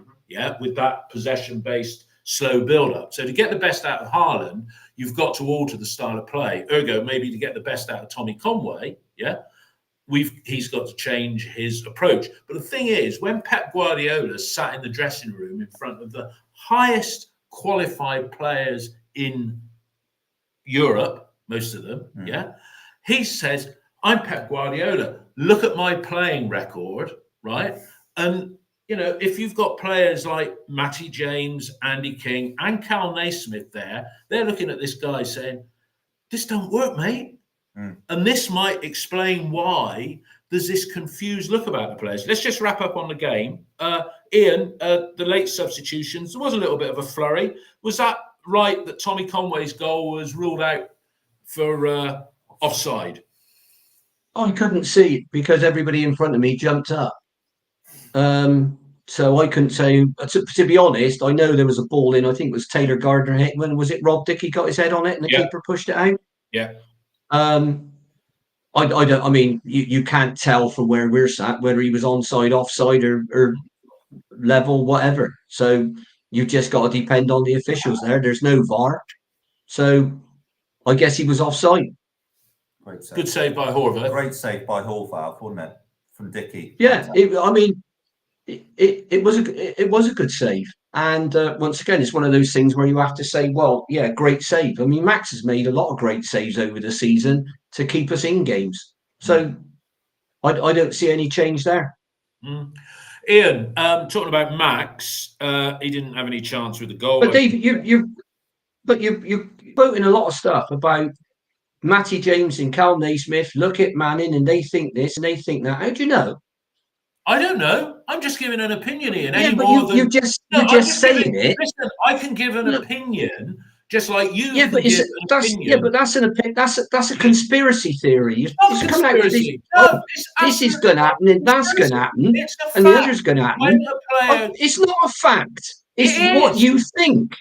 with that possession-based slow build-up. So to get the best out of Haaland, you've got to alter the style of play. Ergo, maybe to get the best out of Tommy Conway, he's got to change his approach. But the thing is, when Pep Guardiola sat in the dressing room in front of the highest qualified players in Europe, most of them, he says, I'm Pep Guardiola. Look at my playing record, right? And, if you've got players like Matty James, Andy King, and Cal Naismith there, they're looking at this guy saying, this don't work, mate. And this might explain why there's this confused look about the players. Let's just wrap up on the game. Ian, the late substitutions, there was a little bit of a flurry. Was that right that Tommy Conway's goal was ruled out for offside? I couldn't see it because everybody in front of me jumped up. So I couldn't say. To be honest, I know there was a ball in. I think it was Taylor Gardner-Hickman. Was it Rob Dickey got his head on it and the keeper pushed it out? Yeah. I don't. I mean, you can't tell from where we're sat whether he was onside, offside, or level, whatever. So you just got to depend on the officials there. There's no VAR, so I guess he was offside. Great save. Good save by Horvath. Great save by Horvath, wasn't it? From Dickey. Yeah, it was a good save. And once again, it's one of those things where you have to say, well, yeah, great save. I mean, Max has made a lot of great saves over the season to keep us in games. So I don't see any change there. Ian, talking about Max, he didn't have any chance with the goal. But Dave, you're quoting a lot of stuff about Matty James and Cal Naismith. Look at Manning, and they think this and they think that. How do you know? I don't know. I'm just giving an opinion, Ian. You're just saying it. Listen, I can give an opinion just like you. Yeah, but that's an opinion. That's a conspiracy theory. It's coming out with this is going to happen, and that's going to happen, and the other's going to happen. It's not a fact. It's what you think.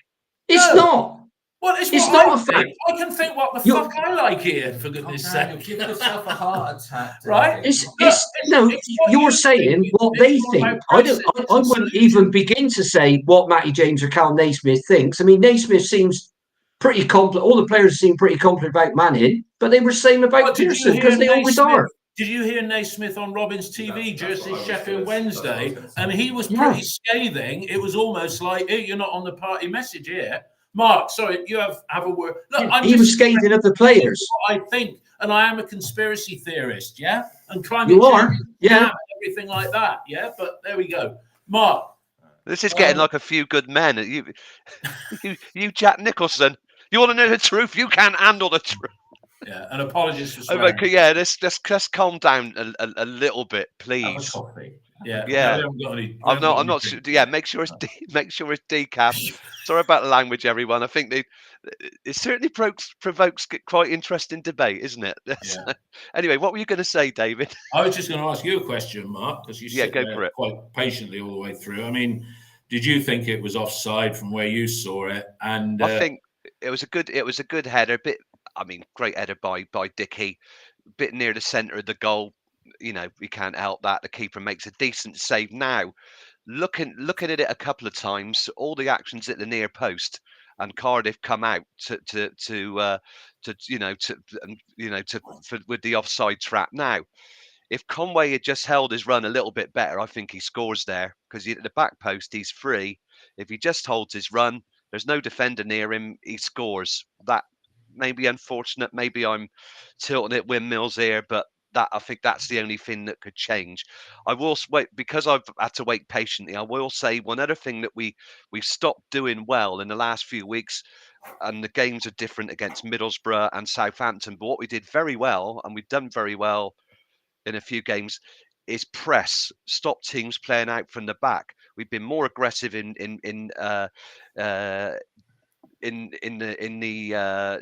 It's not. Well, it's not a fact. I can think what the fuck I like here, for goodness sake. Give yourself a heart attack. Right? You're saying what they think. I wouldn't even begin to say what Matty James or Cal Naismith thinks. I mean, Naismith seems pretty confident. All the players seem pretty confident about Manning, but they were saying about Pearson because they always are. Did you hear Naismith on Robin's TV versus Sheffield Wednesday? And he was pretty scathing. It was almost like, hey, you're not on the party message here. Mark, sorry, you have a word. Look, he was scathing of the players. I think, and I am a conspiracy theorist, and climate change, everything like that, But there we go, Mark. This is getting like a few good men. You, Jack Nicholson. You want to know the truth? You can't handle the truth. Yeah, and apologies for swearing. Let's calm down a little bit, please. Yeah. I'm not. Yeah, make sure it's decaf. Sorry about the language, everyone. I think it certainly provokes quite interesting debate, isn't it? Yeah. Anyway, what were you going to say, David? I was just going to ask you a question, Mark, because you sit there quite patiently all the way through. I mean, did you think it was offside from where you saw it? And I think it was a good header. Great header by Dickey. Bit near the centre of the goal. We can't help that. The keeper makes a decent save now. looking at it a couple of times, all the actions at the near post, and Cardiff come out with the offside trap. Now, if Conway had just held his run a little bit better, I think he scores there, because at the back post he's free. If he just holds his run, there's no defender near him, he scores. That may be unfortunate. Maybe I'm tilting at windmills here, but I think that's the only thing that could change. I will wait, because I've had to wait patiently. I will say one other thing that we've stopped doing well in the last few weeks, and the games are different against Middlesbrough and Southampton. But what we did very well, and we've done very well in a few games, is press, stop teams playing out from the back. We've been more aggressive in the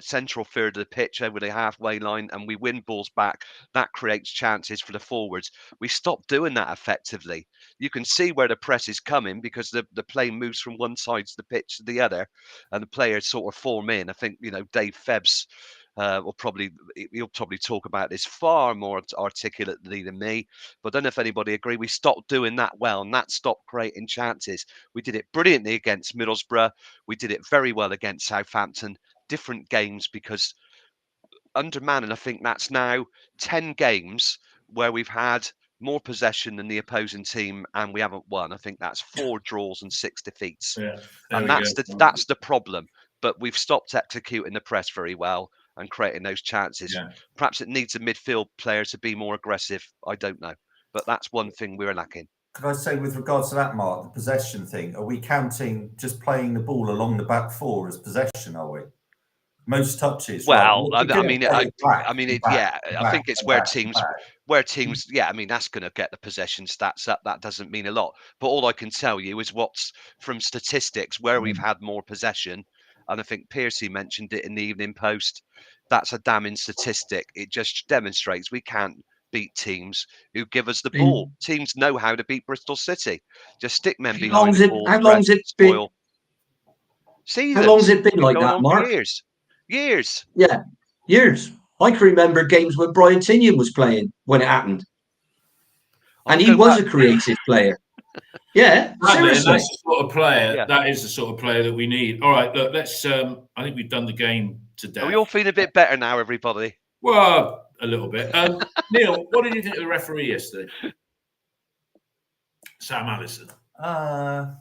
central third of the pitch over the halfway line, and we win balls back. That creates chances for the forwards. We stopped doing that effectively. You can see where the press is coming, because the play moves from one side of the pitch to the other, and the players sort of form in. I think Dave Febbs he'll probably talk about this far more articulately than me, but I don't know if anybody agree. We stopped doing that well, and that stopped creating chances. We did it brilliantly against Middlesbrough. We did it very well against Southampton. Different games, because under Manning, I think that's now 10 games where we've had more possession than the opposing team, and we haven't won. I think that's 4 draws and 6 defeats. And that's the problem. But we've stopped executing the press very well and creating those chances. Perhaps it needs a midfield player to be more aggressive. I don't know. But that's one thing we're lacking. Could I say, with regards to that, Mark, the possession thing, are we counting just playing the ball along the back 4 as possession, are we? Most touches. Well, right? I think it's where teams, yeah, I mean, that's going to get the possession stats up. That doesn't mean a lot. But all I can tell you is what's from statistics where we've had more possession. And I think Piercy mentioned it in the Evening Post. That's a damning statistic. It just demonstrates we can't beat teams who give us the ball. Teams know how to beat Bristol City. Just stick men behind the ball. How long's it been? Seasons. How long's it been like that, Mark? Years. Yeah, years. I can remember games when Brian Tinian was playing when it happened. And he was a creative player. Yeah, seriously. That's the sort of player. Yeah. That is the sort of player that we need. All right, look, let's. I think we've done the game today. Are we all feeling a bit better now, everybody? Well, a little bit. Neil, what did you think of the referee yesterday? Sam Allison. Yeah.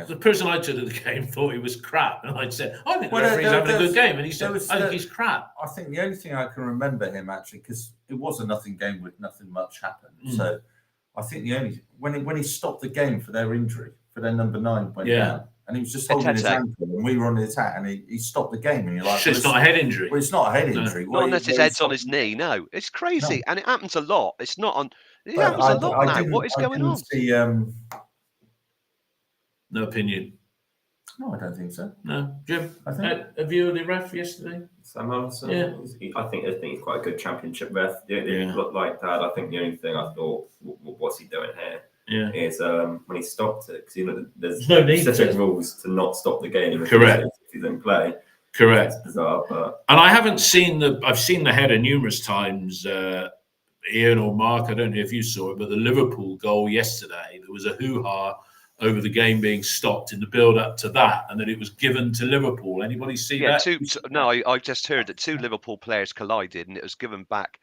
The person I took to the game thought he was crap, and I said, "I think the referee's having a good game," and he said, "I think he's crap." I think the only thing I can remember him actually, because it was a nothing game with nothing much happened. So I think the only when he stopped the game for their injury, for their number 9 went down, and he was just holding his ankle, and we were on the attack, and he stopped the game, and you're like, "It's not a head injury." Well, it's not a head injury. Not unless his head's on his knee. No, it's crazy, and it happens a lot. It's not on. It happens a lot now. What is going on? No opinion. No, I don't think so. No, Jim. I think a view of the ref yesterday. Sam Allison. Yeah, I think he's quite a good championship ref. He looked like that. I think the only thing I thought, what's he doing here? Yeah. Is when he stopped it, because there's no need specific rules to not stop the game. Correct. If he's in play. Correct. It's bizarre, but and I haven't seen I've seen the header numerous times. Ian or Mark, I don't know if you saw it, but the Liverpool goal yesterday, there was a hoo-ha over the game being stopped in the build-up to that, and that it was given to Liverpool. Anybody see that? I just heard that 2 Liverpool players collided, and it was given back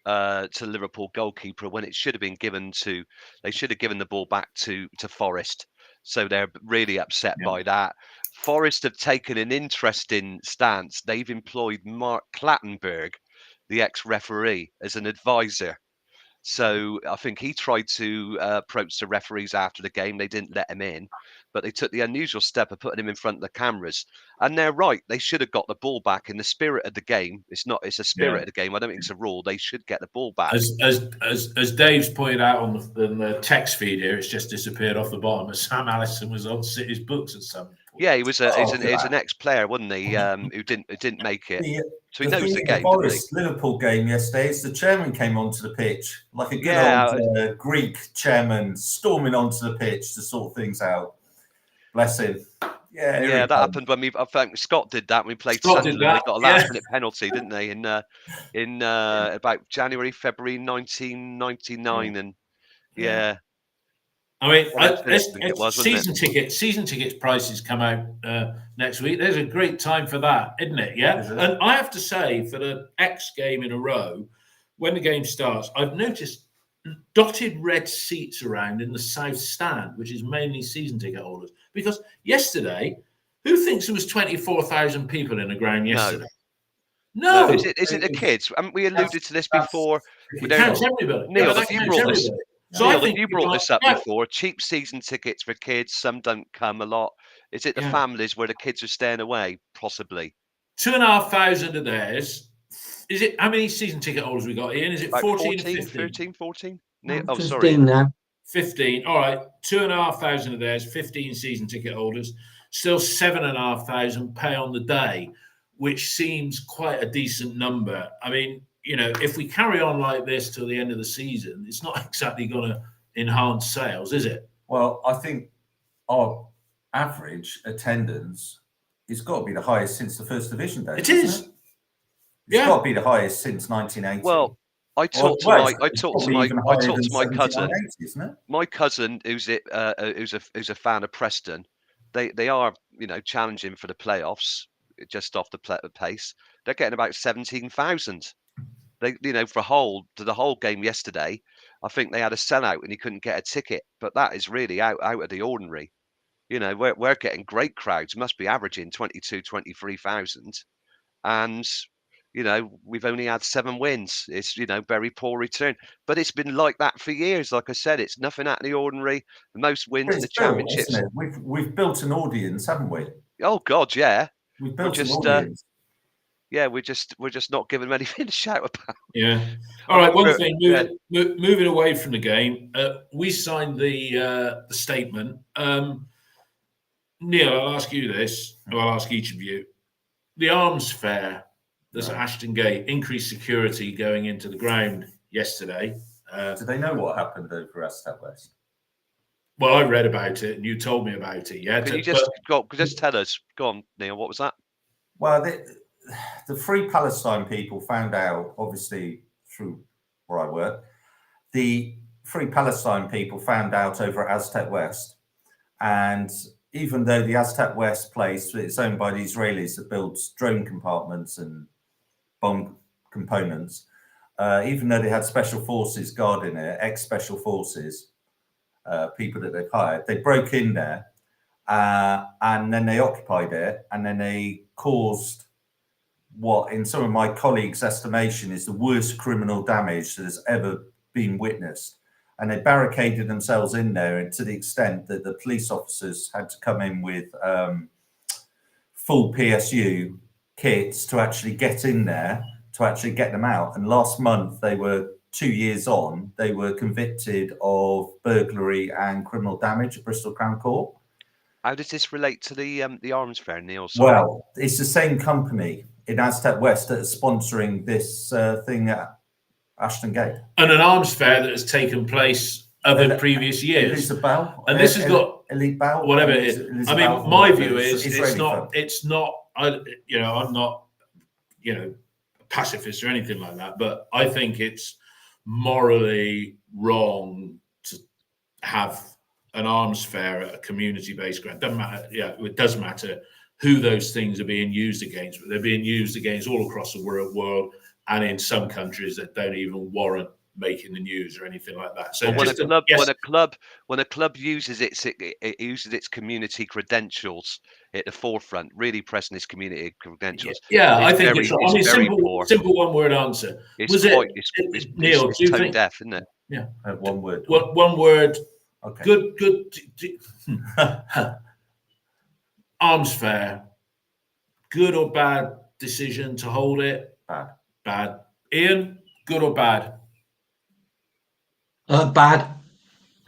to the Liverpool goalkeeper when it should have been given to. They should have given the ball back to Forest. So they're really upset by that. Forest have taken an interesting stance. They've employed Mark Clattenburg, the ex-referee, as an advisor. So I think he tried to approach the referees after the game. They didn't let him in, but they took the unusual step of putting him in front of the cameras. And they're right. They should have got the ball back in the spirit of the game. It's a spirit of the game. I don't think it's a rule. They should get the ball back. As Dave's pointed out on the text feed here, it's just disappeared off the bottom. As Sam Allison was on City's books at some point. Yeah, he was he's an ex-player, wasn't he? Who didn't make it. So he knows the game. Forest Liverpool game yesterday, as the chairman came onto the pitch, like a good old Greek chairman, storming onto the pitch to sort things out. Bless him. Yeah, that happened when I think Scott did that when we played Sunderland. They got a last-minute penalty, didn't they? In about February 1999, and I mean, it was, wasn't season tickets prices come out next week. There's a great time for that, isn't it? Yeah. And I have to say, for the X game in a row, when the game starts, I've noticed dotted red seats around in the south stand, which is mainly season ticket holders. Because yesterday, who thinks there was 24,000 people in the ground yesterday? No. Is it the kids? We alluded to this before. It counts everybody. Neil, that you counts brought this. everybody. So Neil, I think you brought this up before. Cheap season tickets for kids. Some don't come a lot. Is it the families where the kids are staying away? Possibly. 2,500 of theirs. Is it how many season ticket holders we got, Ian? Is it 14 or 15? 13, 14? No, Oh, 15 sorry. now. 15. All right. 2,500 of theirs, 15 season ticket holders. Still 7,500 pay on the day, which seems quite a decent number. I mean, if we carry on like this till the end of the season, it's not exactly going to enhance sales, is it? Well, I think our average attendance has got to be the highest since the First Division days. It is. It's got to be the highest since 1980. Well, I talked to my cousin. 80, isn't it? My cousin, who's a fan of Preston, they are challenging for the playoffs just off the pace. They're getting about 17,000. They for the whole game yesterday. I think they had a sellout and he couldn't get a ticket. But that is really out of the ordinary. We're getting great crowds. Must be averaging 23,000, and we've only had 7 wins. It's very poor return, but it's been like that for years. Like I said, it's nothing out of the ordinary. The most wins in the championships. We've built an audience, haven't we? Oh God, yeah. We've built an audience. Yeah, we're just not giving them anything to shout about. Yeah. All right. One thing, moving away from the game, we signed the statement. Neil, I'll ask you this, or I'll ask each of you. The arms fair that's at Ashton Gate, increased security going into the ground yesterday. Do they know what happened over at West? Well, I read about it and you told me about it. Yeah. Can you just tell us? Go on, Neil. What was that? Well, the Free Palestine people found out, obviously through where I work, the Free Palestine people found out over at Aztec West. And even though the Aztec West place, it's owned by the Israelis that builds drone compartments and bomb components, even though they had special forces guarding it, ex-special forces, people that they've hired, they broke in there and then they occupied it, and then they caused what, in some of my colleagues' estimation, is the worst criminal damage that has ever been witnessed. And they barricaded themselves in there, and to the extent that the police officers had to come in with full PSU kits to actually get in there, to actually get them out. And last month, they were 2 years on, they were convicted of burglary and criminal damage at Bristol Crown Court. How does this relate to the arms fair, Neil? Sorry. Well, it's the same company in Aztec West that is sponsoring this thing at Ashton Gate. And an arms fair that has taken place other previous years. And this has got Elite Bell, whatever it is. I mean, my view is it's not, I'm not, a pacifist or anything like that, but I think it's morally wrong to have an arms fair at a community-based ground. Doesn't matter. Yeah, it does matter who those things are being used against, but they're being used against all across the world, and in some countries that don't even warrant making the news or anything like that. So when a club uses its community credentials at the forefront, really pressing its community credentials. Yeah, I think it's simple one-word answer. It's Neil? It's tone deaf, isn't it? Yeah, one word. One word. Okay. Good. Arms fair. Good or bad decision to hold it? Bad. Ian, good or bad? Bad.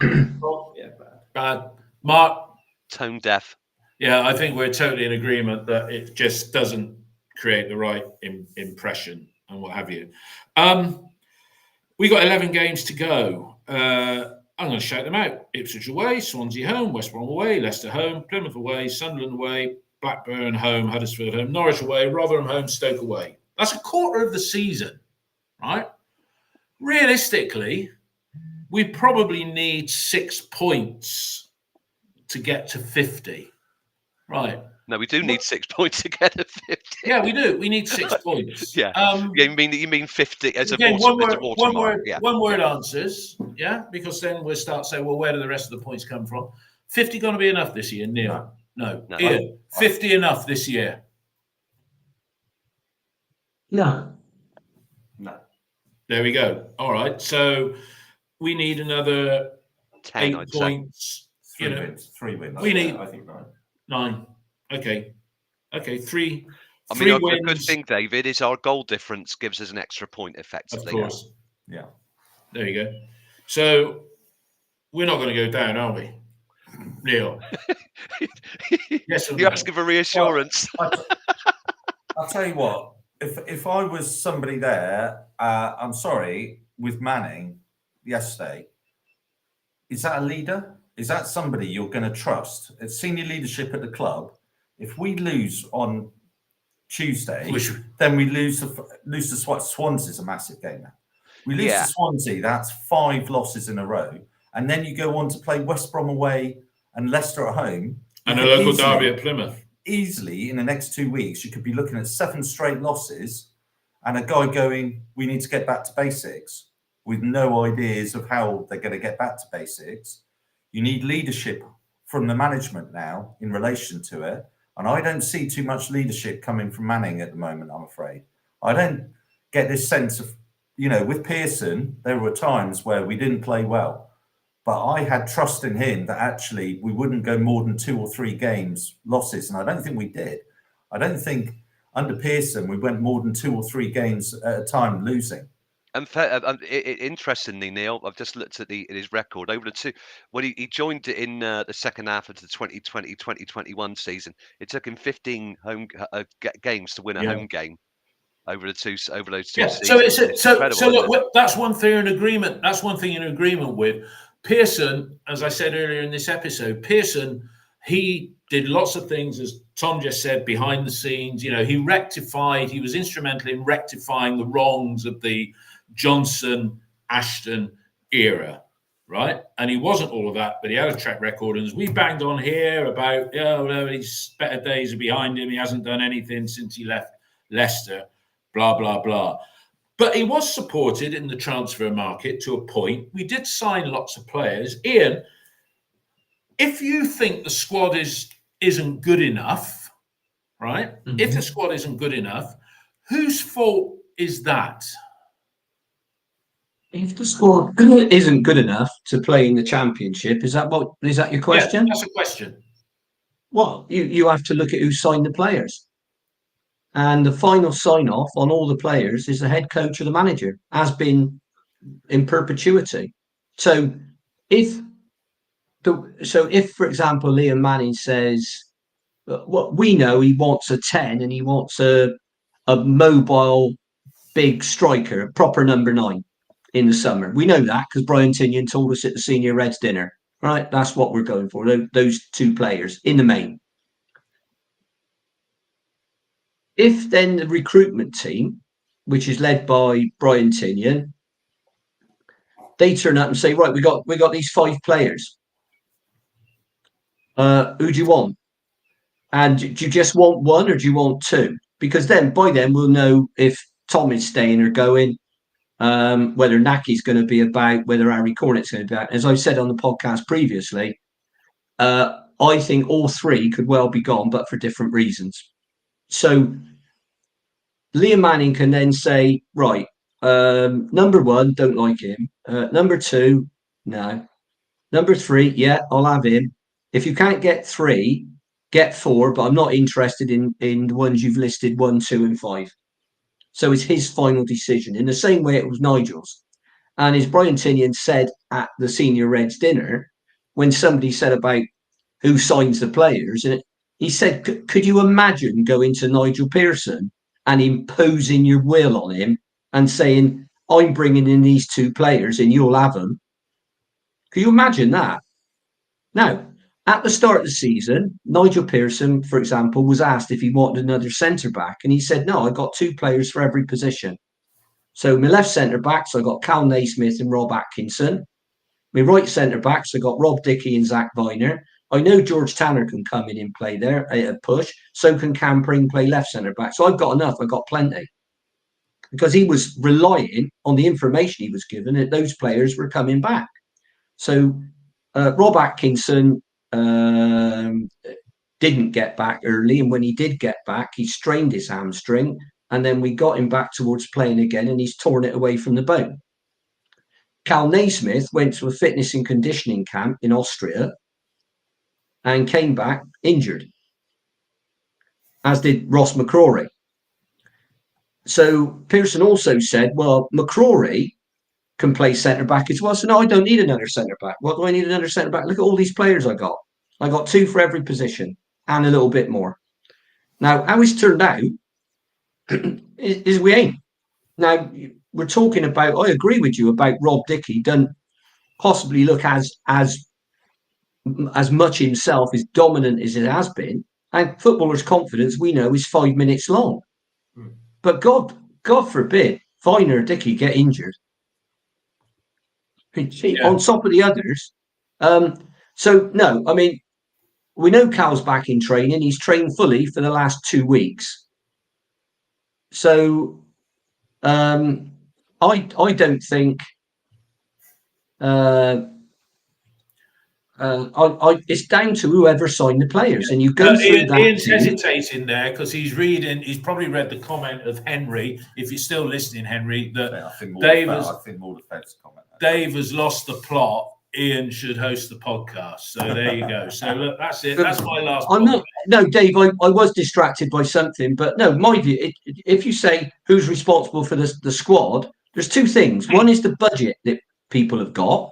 Yeah, Bad. Mark? Tone deaf. Yeah, I think we're totally in agreement that it just doesn't create the right impression and what have you. We got 11 games to go. I'm going to shout them out. Ipswich away, Swansea home, West Brom away, Leicester home, Plymouth away, Sunderland away, Blackburn home, Huddersfield home, Norwich away, Rotherham home, Stoke away. That's a quarter of the season, right? Realistically, we probably need 6 points to get to 50. Right. No, we do need 6 points to get to 50. Yeah, we do. We need 6 points. Yeah. You mean 50 as again, a watermark? Yeah. One word answers. Yeah, because then we'll start saying, well, where do the rest of the points come from? 50 going to be enough this year, Neil? No. Ian, 50 enough this year? No. There we go. All right. So we need another 10, 8 points. Three wins. We need I think 9. Okay. 3. I mean, wins. a good thing, David, is our goal difference gives us an extra point effectively. Of course. Yeah. There you go. So we're not going to go down, are we, Neil? Yes or You're no? asking for reassurance. I'll tell you what. If I was somebody there, I'm sorry, with Manning yesterday, is that a leader? Is that somebody you're going to trust? It's senior leadership at the club. If we lose on Tuesday, then we lose to Swansea's a massive game now. We lose to Swansea, that's 5 losses in a row. And then you go on to play West Brom away and Leicester at home. And a local derby at Plymouth. Easily, in the next 2 weeks, you could be looking at 7 straight losses and a guy going, we need to get back to basics, with no ideas of how they're going to get back to basics. You need leadership from the management now in relation to it. And I don't see too much leadership coming from Manning at the moment, I'm afraid. I don't get this sense of, with Pearson, there were times where we didn't play well. But I had trust in him that actually we wouldn't go more than 2 or 3 games losses. And I don't think we did. I don't think under Pearson we went more than 2 or 3 games at a time losing. And interestingly, Neil, I've just looked at his record over the 2. When he joined it in the second half of the 2020-2021 season, it took him 15 home games to win a home game over those 2 seasons. So look, that's one thing in agreement. That's one thing in agreement with Pearson. As I said earlier in this episode, Pearson, he did lots of things, as Tom just said, behind the scenes. He he was instrumental in rectifying the wrongs of the Johnson, Ashton era, right? And he wasn't all of that, but he had a track record. And as we banged on here about, his better days are behind him, he hasn't done anything since he left Leicester, blah, blah, blah. But he was supported in the transfer market to a point. We did sign lots of players. Ian, if you think the squad isn't good enough, right? Mm-hmm. If the squad isn't good enough, whose fault is that? If the squad isn't good enough to play in the Championship, is that your question? Yeah, that's a question. Well, you have to look at who signed the players. And the final sign-off on all the players is the head coach or the manager, has been in perpetuity. So if, for example, Liam Manning says, well, we know he wants a 10 and he wants a mobile big striker, proper number 9 in the summer. We know that because Brian Tinian told us at the Senior Reds dinner, right? That's what we're going for, those 2 players in the main. If then the recruitment team, which is led by Brian Tinian, they turn up and say, right, we got these 5 players. Who do you want? And do you just want 1 or do you want 2? Because by then we'll know if Tom is staying or going, whether Naki's going to be about, whether Harry Cornett's going to be about. As I've said on the podcast previously, I think all 3 could well be gone, but for different reasons. So Liam Manning can then say, right, number 1, don't like him. Number 2, no. Number 3, yeah, I'll have him. If you can't get 3, get 4, but I'm not interested in the ones you've listed 1, 2, and 5. So it's his final decision, in the same way it was Nigel's. And as Brian Tinian said at the Senior Reds dinner, when somebody said about who signs the players, and he said, could you imagine going to Nigel Pearson and imposing your will on him and saying, I'm bringing in these 2 players and you'll have them? Can you imagine that? Now, at the start of the season, Nigel Pearson, for example, was asked if he wanted another centre-back. And he said, no, I got 2 players for every position. So my left centre-backs, I got Cal Naismith and Rob Atkinson. My right centre backs, I got Rob Dickey and Zach Viner. I know George Tanner can come in and play there at a push. So can Cam Pring play left centre back. So I've got enough. I've got plenty. Because he was relying on the information he was given that those players were coming back. So Rob Atkinson didn't get back early. And when he did get back, he strained his hamstring. And then we got him back towards playing again, and he's torn it away from the bone. Cal Naismith went to a fitness and conditioning camp in Austria and came back injured, as did Ross McCrory. So Pearson also said, well, McCrory can play centre-back as well. So no, I don't need another centre-back. What do I need another centre-back? Look at all these players I got. I got 2 for every position and a little bit more. Now, how it's turned out is we ain't. Now, we're talking about, I agree with you about Rob Dickey, doesn't possibly look as much himself, as dominant as it has been. And footballers' confidence, we know, is 5 minutes long. But God forbid, Viner or Dickey get injured. On top of the others. So, no, I mean, we know Cal's back in training. He's trained fully for the last 2 weeks. So, I don't think it's down to whoever signed the players, and you go through that. Ian's hesitating there because he's probably read the comment of Henry. If you're still listening, Henry, that Dave has lost the plot. Ian should host the podcast. So there you go. So look, that's it. That's my last. No, Dave, I was distracted by something, but no, my view. If you say who's responsible for the squad, there's 2 things. One is the budget that people have got.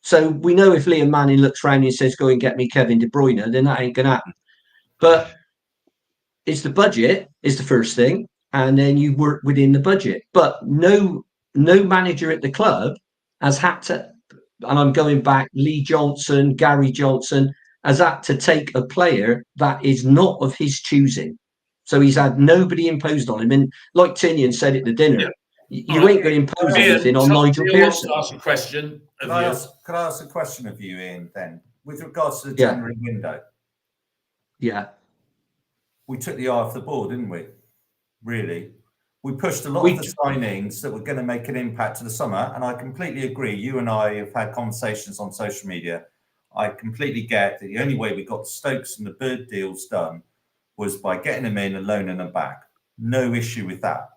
So we know if Liam Manning looks around and says, "Go and get me Kevin De Bruyne," then that ain't gonna happen. But it's the budget is the first thing, and then you work within the budget. But no manager at the club has had to. And I'm going back, Lee Johnson, Gary Johnson, has had to take a player that is not of his choosing. So he's had nobody imposed on him. And like Tinian said at the dinner, you ain't going to impose anything on Nigel Pearson. Ask a question. Could I ask a question of you, Ian, then? With regards to the January window. Yeah. We took the eye off the ball, didn't we? Really? We pushed a lot of the signings that were going to make an impact to the summer, and I completely agree. You and I have had conversations on social media. I completely get that the only way we got the Stokes and the Bird deals done was by getting them in and loaning them back. No issue with that.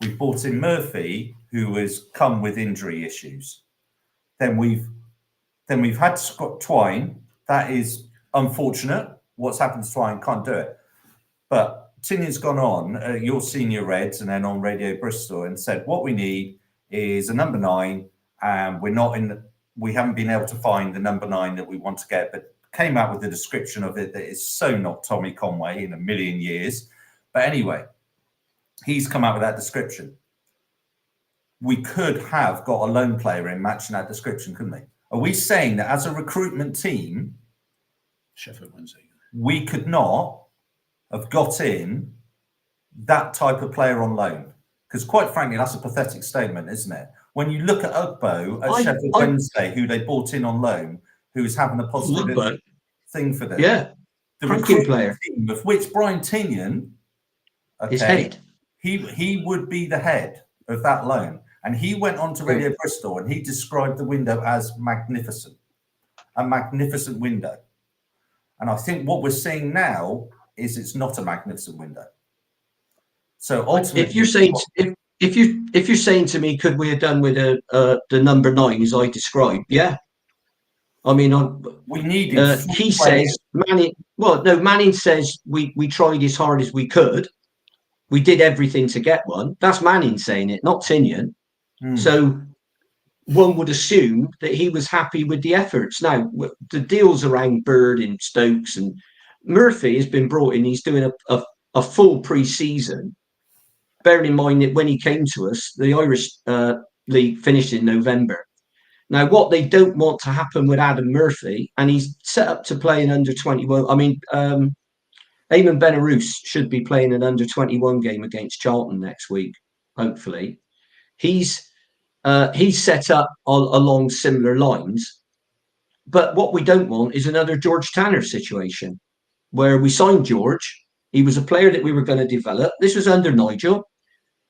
We brought in Murphy, who has come with injury issues. Then we've had Scott Twine. That is unfortunate. What's happened to Twine, can't do it. But Tinian's gone on, your senior Reds, and then on Radio Bristol, and said what we need is a number 9, and we haven't been able to find the number 9 that we want to get, but came out with a description of it that is so not Tommy Conway in a million years. But anyway, he's come out with that description. We could have got a lone player in matching that description, couldn't we? Are we saying that as a recruitment team, Sheffield Wednesday, we could not have got in that type of player on loan? Because quite frankly, that's a pathetic statement, isn't it? When you look at Ugbo at Sheffield Wednesday, who they bought in on loan, who is having a positive thing for them. Yeah, the recruitment team, of which Brian Tinian, his head, he would be the head of that loan. And he went on to Radio Bristol and he described the window as magnificent, a magnificent window. And I think what we're seeing now is it's not a magnificent window. So ultimately, if you're saying to me, could we have done with the number 9 as I described? Yeah. I mean, we needed. He says Manning. Well, no, Manning says we tried as hard as we could. We did everything to get one. That's Manning saying it, not Tinian. So one would assume that he was happy with the efforts. Now, the deals around Bird and Stokes and Murphy has been brought in. He's doing a full pre-season. Bearing in mind that when he came to us, the Irish League finished in November. Now, what they don't want to happen with Adam Murphy, and he's set up to play an under-21. I mean, Eamon Benarous should be playing an under-21 game against Charlton next week, hopefully. He's He's set up along similar lines. But what we don't want is another George Tanner situation where we signed George. He was a player that we were going to develop. This was under Nigel.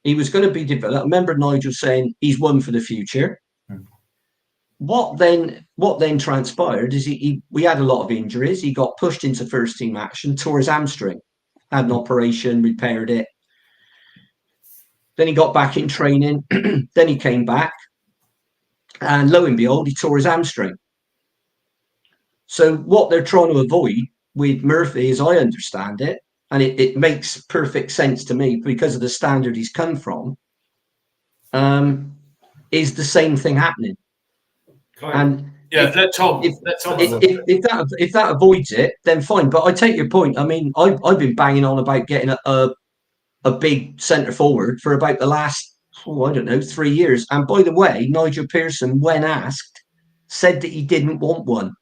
He was going to be developed. I remember Nigel saying he's one for the future. What then transpired is we had a lot of injuries. He got pushed into first team action, tore his hamstring, had an operation, repaired it. Then he got back in training. Then he came back, and lo and behold, he tore his hamstring. So what they're trying to avoid with Murphy, as I understand it, and it makes perfect sense to me because of the standard he's come from, is the same thing happening. And let Tom. If that avoids it, then fine. But I take your point. I mean, I've been banging on about getting a big centre forward for about the last, 3 years. And by the way, Nigel Pearson, when asked, said that he didn't want one.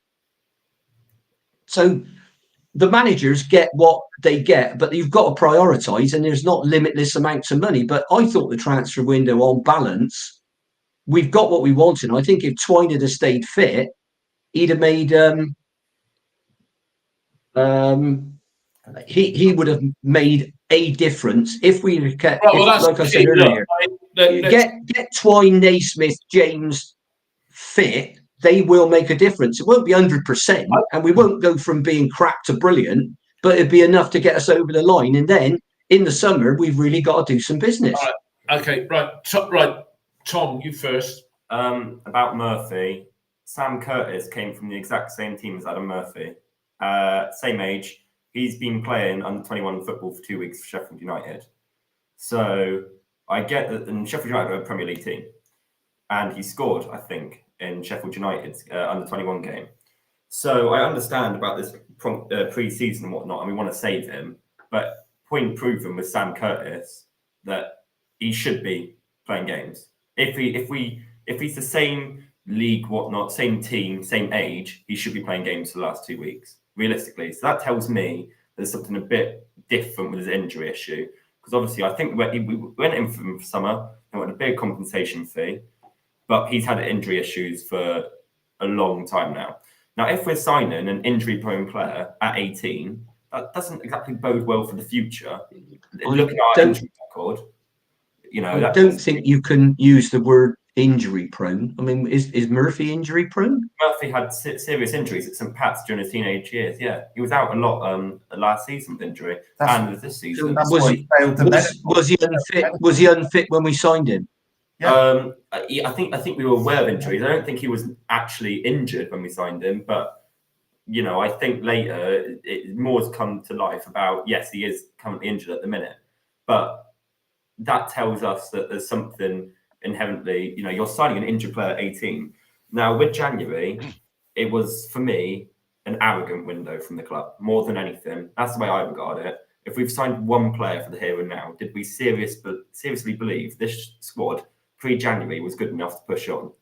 So the managers get what they get, but you've got to prioritise, and there's not limitless amounts of money. But I thought the transfer window, on balance, we've got what we wanted. I think if Twine had stayed fit, he'd have made he would have made a difference if we had kept, like I said earlier, get Twine, Naismith, James fit. They will make a difference. It won't be 100%, and we won't go from being crap to brilliant, but it'd be enough to get us over the line. And then in the summer, we've really got to do some business. Okay, right. Tom, you first. About Murphy, Sam Curtis came from the exact same team as Adam Murphy. Same age. He's been playing under 21 football for 2 weeks for Sheffield United. So I get that, and Sheffield United are a Premier League team. And he scored, I think, in Sheffield United's under 21 game. So I understand about this pre-season and whatnot, and we want to save him. But point proven with Sam Curtis that he should be playing games. If he's the same league, whatnot, same team, same age, he should be playing games for the last 2 weeks, realistically. So that tells me there's something a bit different with his injury issue. Because obviously, I think we went in for him for summer and went a big compensation fee, but he's had injury issues for a long time now. Now, if we're signing an injury-prone player at 18, that doesn't exactly bode well for the future. Looking at our injury record, I don't think you can use the word injury prone. I mean, is Murphy injury prone? Murphy had serious injuries at St. Pat's during his teenage years. Yeah, he was out a lot last season with injury and this season. Was he unfit when we signed him? Yeah. I think we were aware of injuries. I don't think he was actually injured when we signed him, but I think later more has come to life about, yes, he is currently injured at the minute, but that tells us that there's something inherently, you're signing an injured player at 18. Now, with January, it was, for me, an arrogant window from the club, more than anything. That's the way I regard it. If we've signed one player for the here and now, did we seriously believe this squad pre-January was good enough to push on?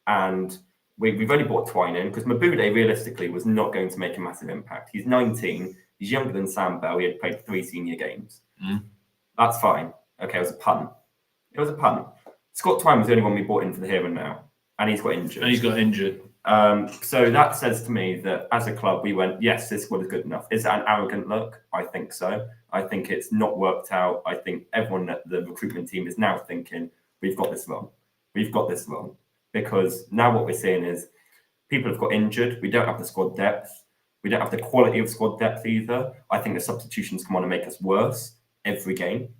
And we've only brought Twine in because Mabude realistically was not going to make a massive impact. He's 19. He's younger than Sam Bell. He had played 3 senior games. That's fine. Okay, it was a punt. Scott Twine was the only one we brought in for the here and now, and he's got injured. So that says to me that as a club, we went, yes, this squad is good enough. Is that an arrogant look? I think so. I think it's not worked out. I think everyone at the recruitment team is now thinking, we've got this wrong. Because now what we're seeing is people have got injured. We don't have the squad depth. We don't have the quality of squad depth either. I think the substitutions come on and make us worse every game.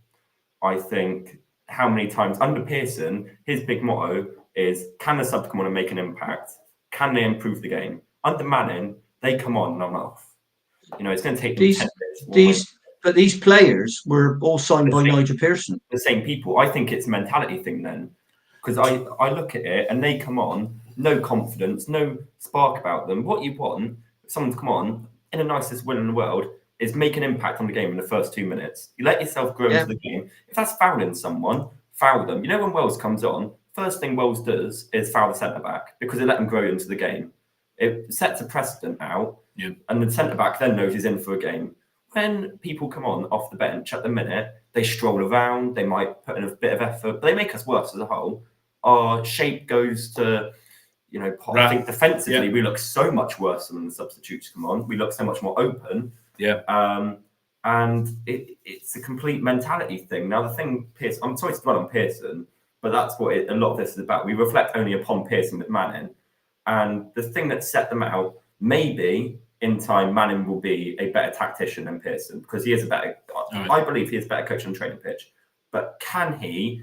I think how many times under Pearson, his big motto is, can the sub come on and make an impact? Can they improve the game? Under Manning, they come on and I'm off. It's going to take them 10 minutes. But these players were all signed by Nigel Pearson. The same people. I think it's a mentality thing then. Because I look at it and they come on, no confidence, no spark about them. What you want, someone to come on, in the nicest will in the world, is make an impact on the game in the first 2 minutes. You let yourself grow into the game. If that's fouling someone, foul them. When Wells comes on, first thing Wells does is foul the centre-back because it let them grow into the game. It sets a precedent out, and the centre-back then knows he's in for a game. When people come on off the bench at the minute, they stroll around, they might put in a bit of effort, but they make us worse as a whole. our shape goes to, I think defensively we look so much worse when the substitutes come on. We look so much more open. And it's a complete mentality thing. Now, the thing, Pearson, I'm sorry to dwell on Pearson, but that's what a lot of this is about. We reflect only upon Pearson with Manning. And the thing that set them out, maybe in time, Manning will be a better tactician than Pearson, because he is a better, I believe he is a better coach on training pitch. But can he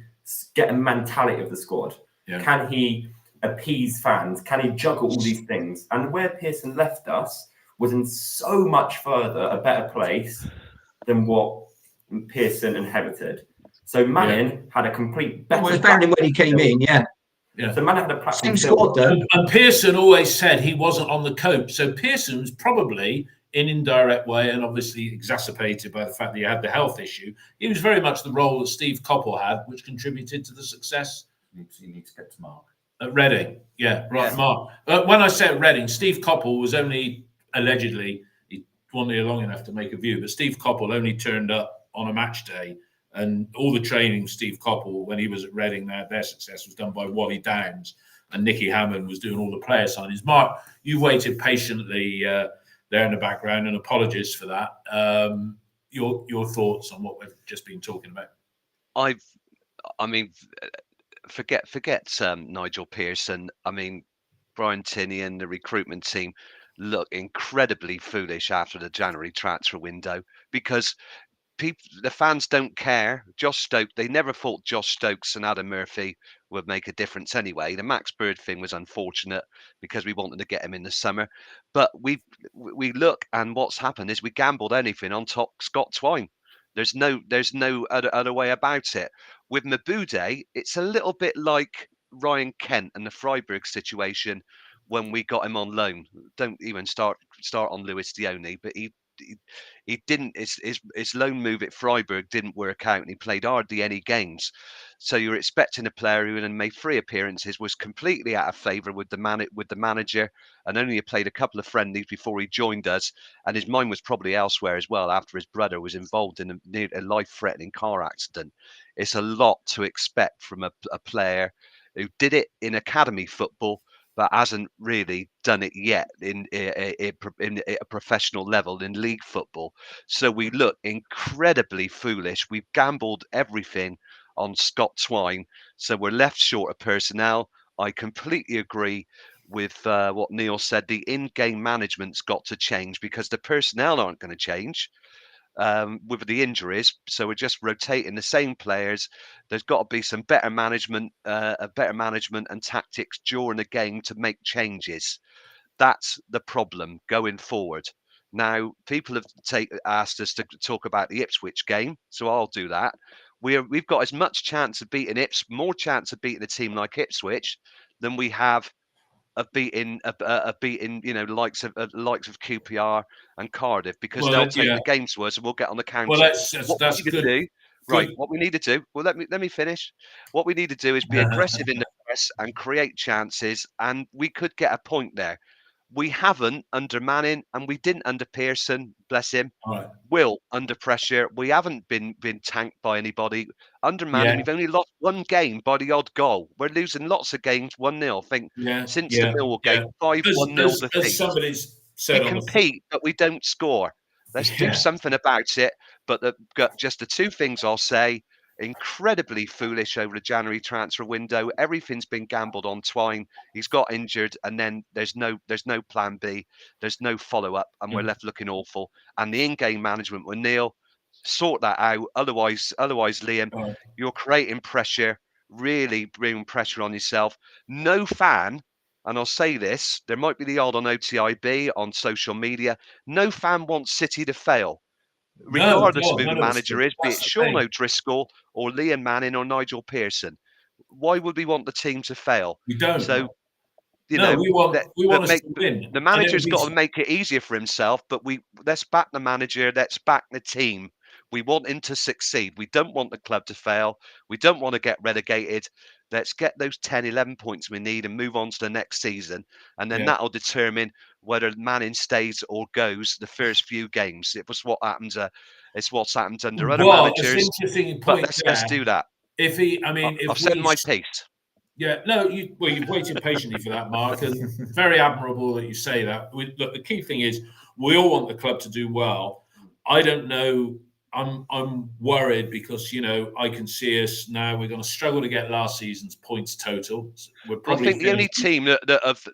get a mentality of the squad? Can he appease fans? Can he juggle all these things? And where Pearson left us was in so much further a better place than what Pearson inherited. So Manning had a complete better. Well, it was better than when he came in, So Manning had a platform. Same squad though. And Pearson always said he wasn't on the coach. So Pearson was probably in indirect way, and obviously exacerbated by the fact that he had the health issue. He was very much the role that Steve Coppell had, which contributed to the success. You need to get to Mark. At Reading, Mark. When I say at Reading, Steve Coppell was only allegedly, he wasn't here long enough to make a view, but Steve Coppell only turned up on a match day, and all the training Steve Coppell, when he was at Reading, their success was done by Wally Downs, and Nicky Hammond was doing all the player signings. Mark, you waited patiently there in the background, and apologies for that. Your thoughts on what we've just been talking about? Forget Nigel Pearson. I mean, Brian Tinney and the recruitment team look incredibly foolish after the January transfer window, because the fans don't care. Josh Stokes, they never thought Josh Stokes and Adam Murphy would make a difference anyway. The Max Bird thing was unfortunate because we wanted to get him in the summer. But we look, and what's happened is we gambled anything on top Scott Twine. There's no other way about it. With Mabude, it's a little bit like Ryan Kent and the Freiburg situation when we got him on loan. Don't even start on Lewis Dione, but he didn't. His loan move at Freiburg didn't work out, and he played hardly any games. So you're expecting a player who in made 3 appearances was completely out of favour with the manager, and only played a couple of friendlies before he joined us. And his mind was probably elsewhere as well after his brother was involved in a life-threatening car accident. It's a lot to expect from a player who did it in academy football, but hasn't really done it yet in a professional level in league football. So we look incredibly foolish. We've gambled everything on Scott Twine, so we're left short of personnel. I completely agree with what Neil said. The in-game management's got to change, because the personnel aren't going to change with the injuries. So we're just rotating the same players. There's got to be some better management and tactics during the game to make changes. That's the problem going forward. Now, people have asked us to talk about the Ipswich game, so I'll do that. We've got as much chance of beating more chance of beating a team like Ipswich than we have of beating the likes of QPR and Cardiff, because they'll take the games to us and we'll get on the counter. Well, that's good. Right, what we need to do. Well, let me finish. What we need to do is be aggressive in the press and create chances, and we could get a point there. We haven't under Manning, and we didn't under Pearson. Bless him. Right. Will under pressure. We haven't been tanked by anybody. Under Manning, we've only lost 1 game by the odd goal. We're losing lots of games 1-0. I think since the Millwall game, 5-1-0 defeat. Somebody's said, we compete, but we don't score. Let's do something about it. But just the 2 things I'll say: incredibly foolish over the January transfer window. Everything's been gambled on Twine. He's got injured, and then there's no plan B. There's no follow up, and we're left looking awful. And the in-game management with Neil, sort that out. Otherwise, Liam, you're creating pressure, really bringing pressure on yourself. No fan. And I'll say this, there might be the odd on OTIB, on social media. No fan wants City to fail, regardless of who the manager is, be it Sean O'Driscoll or Liam Manning or Nigel Pearson. Why would we want the team to fail? We don't. So, we want us to win. The manager's got to make it easier for himself, but let's back the manager, let's back the team. We want him to succeed. We don't want the club to fail. We don't want to get relegated. Let's get those 10, 11 points we need and move on to the next season. And then that'll determine whether Manning stays or goes the first few games. It's what's happened under other managers. Interesting point. Let's do that. I've said my piece. Yeah, no, you've waited patiently for that, Mark, and very admirable that you say that. Look, the key thing is we all want the club to do well. I don't know. I'm worried because I can see us now. We're going to struggle to get last season's points total. We're probably. I think the only team that have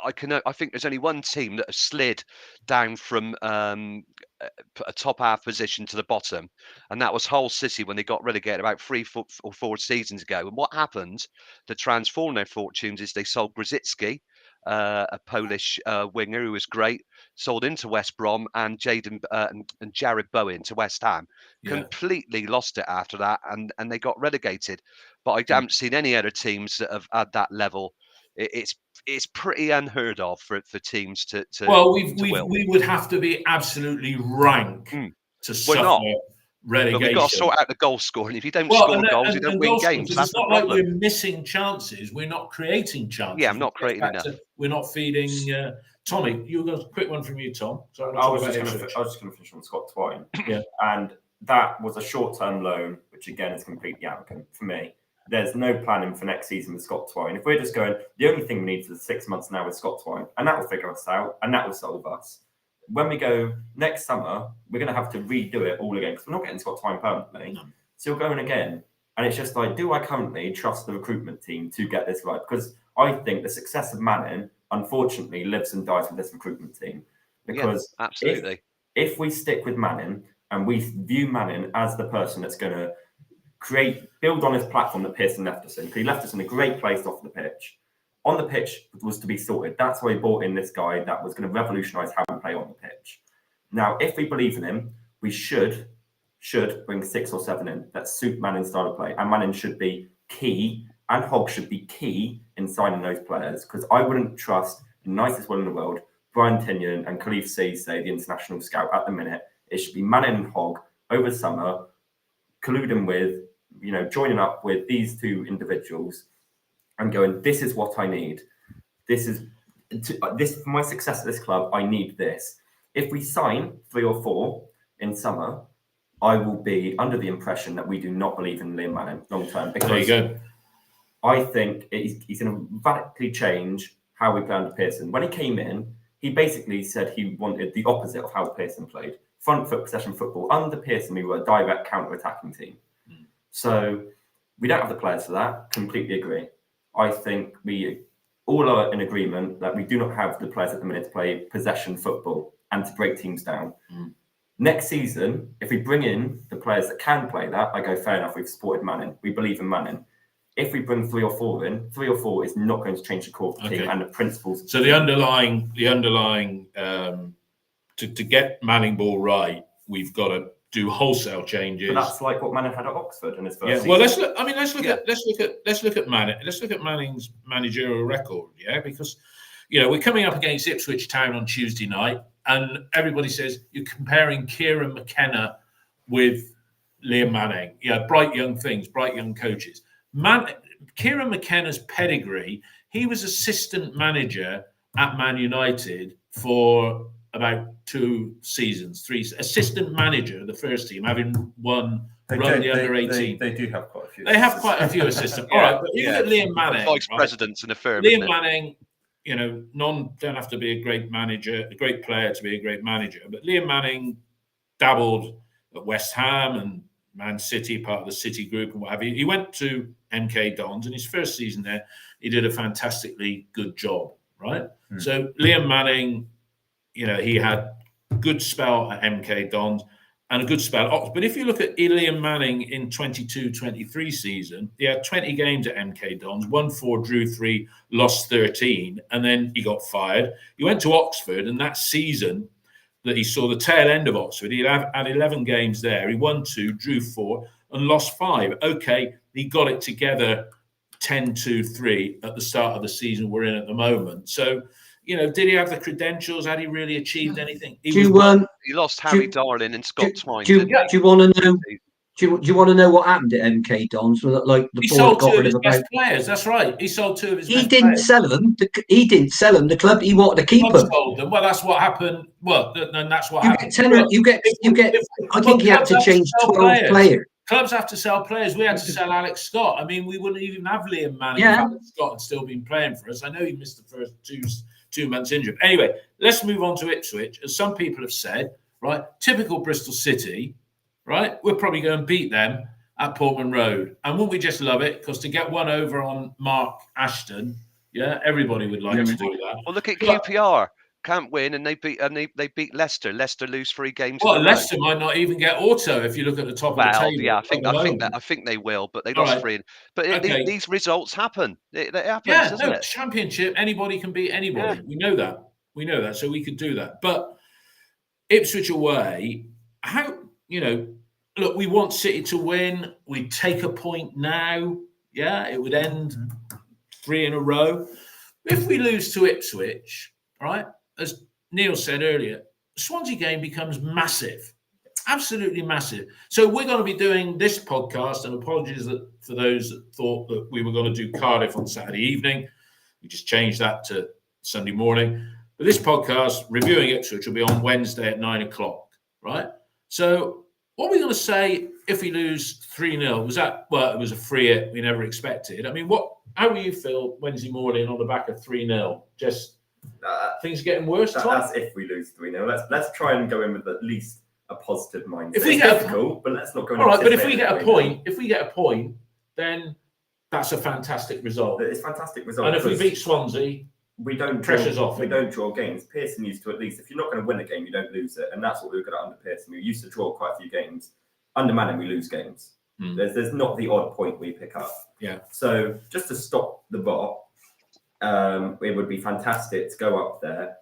I think there's only one team that has slid down from a top half position to the bottom, and that was Hull City when they got relegated about 3 or 4 seasons ago. And what happened to transform their fortunes is they sold Grzycki, a Polish winger who was great, sold into West Brom, and and Jared Bowen to West Ham. Completely lost it after that, and they got relegated. But I haven't seen any other teams that have at that level. It's pretty unheard of for teams to. Well, we would have to be absolutely rank to suffer relegation. But we've got to sort out the goal scoring. If you don't score goals, you don't win games. That's it's not like we're missing chances. We're not creating chances. Yeah, I'm not creating enough. We're not feeding. Tommy, you got a quick one from you, Tom. Sorry, I was just going to finish on Scott Twine. Yeah, and that was a short-term loan, which again is completely arrogant for me. There's no planning for next season with Scott Twine. If we're just going, the only thing we need for 6 months now is Scott Twine, and that will figure us out, and that will solve us. When we go next summer, we're going to have to redo it all again because we're not getting Scott Twine permanently. No. So you're going again. And it's just like, do I currently trust the recruitment team to get this right? Because I think the success of Manning, unfortunately, lives and dies with this recruitment team. Because absolutely. If we stick with Manning and we view Manning as the person that's going to build on his platform that Pearson left us in, because he left us in a great place off the pitch. On the pitch was to be sorted. That's why he brought in this guy that was going to revolutionise how we play on the pitch. Now, if we believe in him, we should bring 6 or 7 in that suit Manning's style of play. And Manning should be key, and Hogg should be key in signing those players, because I wouldn't trust the nicest one in the world, Brian Tinnion and Khalif Cisse, the international scout at the minute. It should be Manning and Hogg over summer, colluding with, joining up with these 2 individuals and going, this is what I need. This for my success at this club, I need this. If we sign 3 or 4 in summer, I will be under the impression that we do not believe in Liam Manning long term. Because there you go. I think he's going to radically change how we play under Pearson. When he came in, he basically said he wanted the opposite of how Pearson played. Front foot possession football. Under Pearson, we were a direct counter-attacking team. So we don't have the players for that. Completely agree. I think we all are in agreement that we do not have the players at the minute to play possession football and to break teams down. Next season, if we bring in the players that can play that, I go, fair enough, we've supported Manning. We believe in Manning. If we bring 3 or 4 in, 3 or 4 is not going to change the core of the team and the principles. So the underlying to get Manning ball right, we've got to do wholesale changes. But that's like what Manning had at Oxford in his first season. Well, let's look at Manning's managerial record. Yeah, because we're coming up against Ipswich Town on Tuesday night, and everybody says you're comparing Kieran McKenna with Liam Manning. Yeah, bright young things, bright young coaches. Kieran McKenna's pedigree. He was assistant manager at Man United for about 2 seasons, 3 assistant manager of the first team, having run the under 18. They do have quite a few. They have quite a few assistants. All right, but you look at Liam Manning, vice presidents in a firm. Liam Manning, don't have to be a great manager, a great player to be a great manager. But Liam Manning dabbled at West Ham and Man City, part of the City group and what have you. He went to MK Dons, and his first season there, he did a fantastically good job, right? So Liam Manning, he had a good spell at MK Dons and a good spell at Oxford. But if you look at Liam Manning in 22-23 season, he had 20 games at MK Dons, won 4, drew 3, lost 13, and then he got fired. He went to Oxford, and that season that he saw the tail end of Oxford, he had 11 games there. He won 2, drew 4, and lost 5. Okay, he got it together 10-2-3 at the start of the season we're in at the moment. So, did he have the credentials? Had he really achieved anything? He lost Harry Darling and Scott Twine. Do you want to know? Do you want to know what happened at MK Dons? Like he sold 2 of his best players. That's right. He sold 2 of his. He didn't sell them. He didn't sell them. The club. He wanted to keep them. Sold them. Well, that's what happened. Well, then that's what happened. You get. I think he had to change 12 players. clubs have to sell players. We had to sell Alex Scott. I mean, we wouldn't even have Liam Manning Yeah. if Alex Scott had still been playing for us. I know he missed the first 2 months injured. Anyway, let's move on to Ipswich. As some people have said, right, typical Bristol City, right, we'll probably go and beat them at Portman Road. And wouldn't we just love it? Because to get one over on Mark Ashton, yeah, everybody would like to do that. Well, look at QPR. Can't win, and they beat Leicester. Leicester lose 3 games. Well, Leicester might not even get auto if you look at the top of the table. Yeah, I think they will, but they lost 3. But these results happen. It happens, doesn't it? Championship, anybody can beat anybody. Yeah. We know that, so we could do that. But Ipswich away, look, we want City to win. We take a point now. Yeah, it would end 3 in a row. If we lose to Ipswich, right, as Neil said earlier, the Swansea game becomes massive, absolutely massive. So we're going to be doing this podcast, and apologies for those that thought that we were going to do Cardiff on Saturday evening. We just changed that to Sunday morning. But this podcast, reviewing Ipswich, will be on Wednesday at 9 o'clock, right? So what are we going to say if we lose 3-0? It was a free hit we never expected. I mean, how do you feel Wednesday morning on the back of 3-0? Just things getting worse, Tom? That's if we lose 3-0. Let's try and go in with at least a positive mindset. If we get difficult, but let's not go in. All right, but if we get a point, then that's a fantastic result. It's a fantastic result. And if we beat Swansea, pressure's off. We don't draw games. Pearson used to, at least, if you're not going to win a game, you don't lose it. And that's what we were good at under Pearson. We used to draw quite a few games. Under Manning, we lose games. There's not the odd point we pick up. Yeah. So just to stop the rot, it would be fantastic to go up there.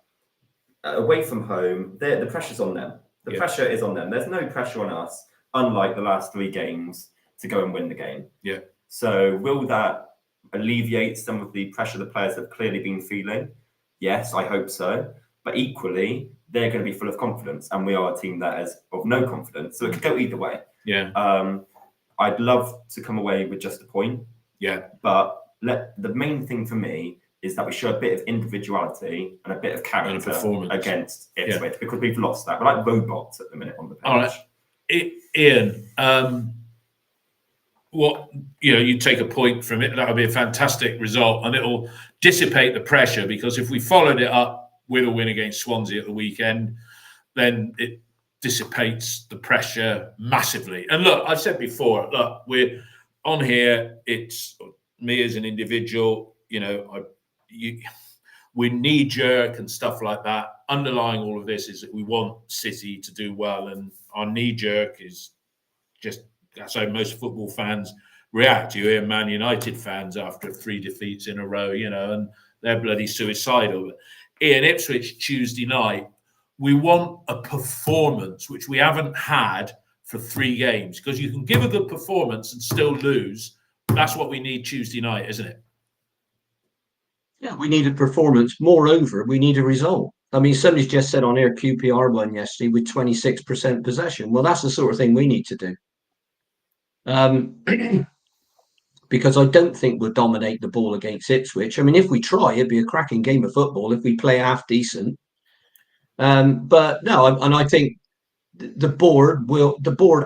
Away from home, the pressure's on them. The pressure is on them. There's no pressure on us, unlike the last 3 games, to go and win the game. Yeah. So will that alleviate some of the pressure the players have clearly been feeling? Yes, I hope so. But equally, they're going to be full of confidence, and we are a team that is of no confidence. So it could go either way. Yeah. I'd love to come away with just a point. Yeah. But the main thing for me is that we show a bit of individuality and a bit of character against Ipswich, because we've lost that. We're like robots at the minute on the pitch. All right. Ian, you take a point from it, that would be a fantastic result, and it'll dissipate the pressure, because if we followed it up with a win against Swansea at the weekend, then it dissipates the pressure massively. And look, I've said before, look, we're on here, it's me as an individual, we knee-jerk and stuff like that. Underlying all of this is that we want City to do well, and our knee-jerk is just, that's how most football fans react. You hear Man United fans after 3 defeats in a row, and they're bloody suicidal. But in Ipswich Tuesday night, we want a performance, which we haven't had for 3 games, because you can give a good performance and still lose. That's what we need Tuesday night, isn't it? Yeah, we need a performance. Moreover, we need a result. I mean, somebody's just said on air QPR won yesterday with 26% possession. Well, that's the sort of thing we need to do. Because I don't think we'll dominate the ball against Ipswich. I mean, if we try, it'd be a cracking game of football if we play half decent. But no, and I think the board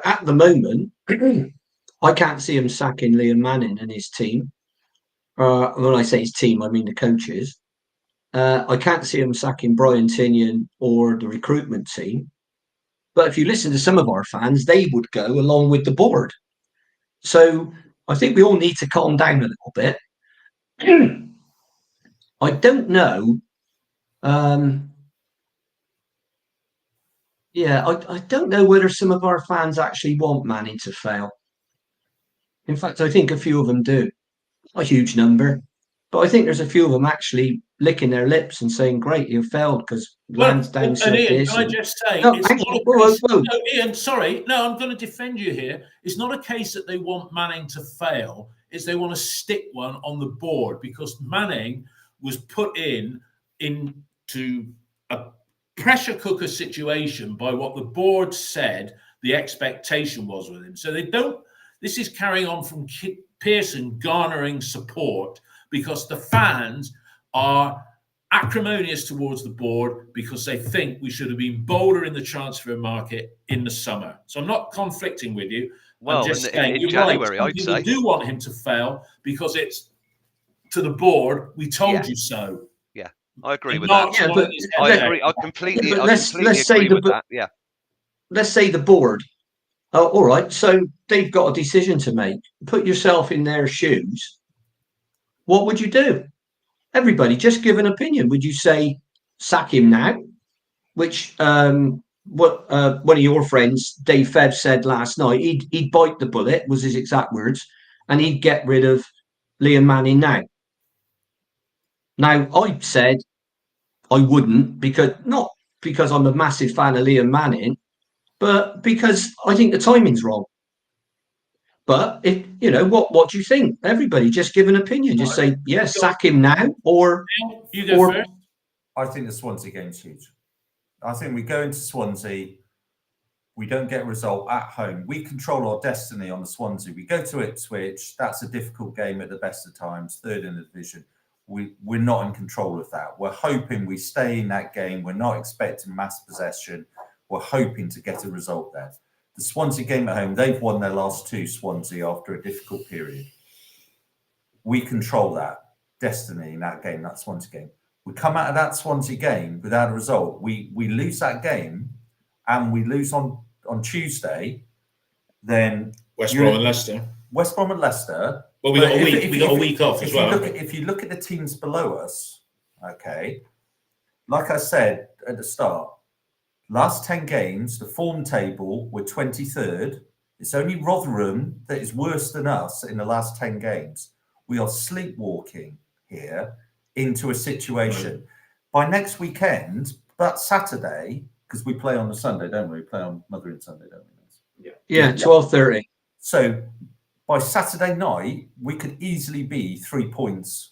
at the moment, I can't see him sacking Liam Manning and his team. When I say his team, I mean the coaches. I can't see him sacking Brian Tinian or the recruitment team. But if you listen to some of our fans, they would go along with the board. So I think we all need to calm down a little bit. I don't know. I don't know whether some of our fans actually want Manning to fail. In fact, I think a few of them do. A huge number. But I think there's a few of them actually licking their lips and saying, great, you failed because Lansdowne said this. Can I just say, Ian, sorry. No, I'm going to defend you here. It's not a case that they want Manning to fail. It's they want to stick one on the board, because Manning was put into a pressure cooker situation by what the board said the expectation was with him. So this is carrying on from Pearson garnering support, because the fans are acrimonious towards the board because they think we should have been bolder in the transfer market in the summer. So I'm not conflicting with you. Well, I'm just in saying, you're January, right. I'd Some people say. do want him to fail because it's to the board. We told Yeah. you so. Yeah, I agree And with that. Mark's Yeah, nodding but his head I there. agree. I completely let's agree say with that. Yeah. let's say the board. Oh, all right. So they've got a decision to make. Put yourself in their shoes. What would you do? Everybody, just give an opinion. Would you say sack him now? Which what one of your friends, Dave Febb, said last night. He'd bite the bullet, was his exact words, and he'd get rid of Liam Manning now. Now I said I wouldn't, not because I'm a massive fan of Liam Manning, but because I think the timing's wrong. But if what do you think? Everybody, just give an opinion. Just say yes, sack him now, or You go first. I think the Swansea game's huge. I think we go into Swansea, we don't get a result at home. We control our destiny on the Swansea. We go to Ipswich. That's a difficult game at the best of times, third in the division. We're not in control of that. We're hoping we stay in that game. We're not expecting mass possession. We're hoping to get a result there. The Swansea game at home, they've won their last two, Swansea, after a difficult period. We control that destiny in that game, that Swansea game. We come out of that Swansea game without a result. We lose that game and we lose on Tuesday, then West Brom and Leicester. West Brom and Leicester. Well, we got a week. We got a week off as well. If you look at the teams below us, okay, like I said at the start, last 10 games, the form table, we're 23rd. It's only Rotherham that is worse than us in the last 10 games. We are sleepwalking here into a situation. By next weekend, that Saturday, because we play on the Sunday, don't we? We play on Mother Sunday, don't we? Yeah, 12:30. So by Saturday night, we could easily be 3 points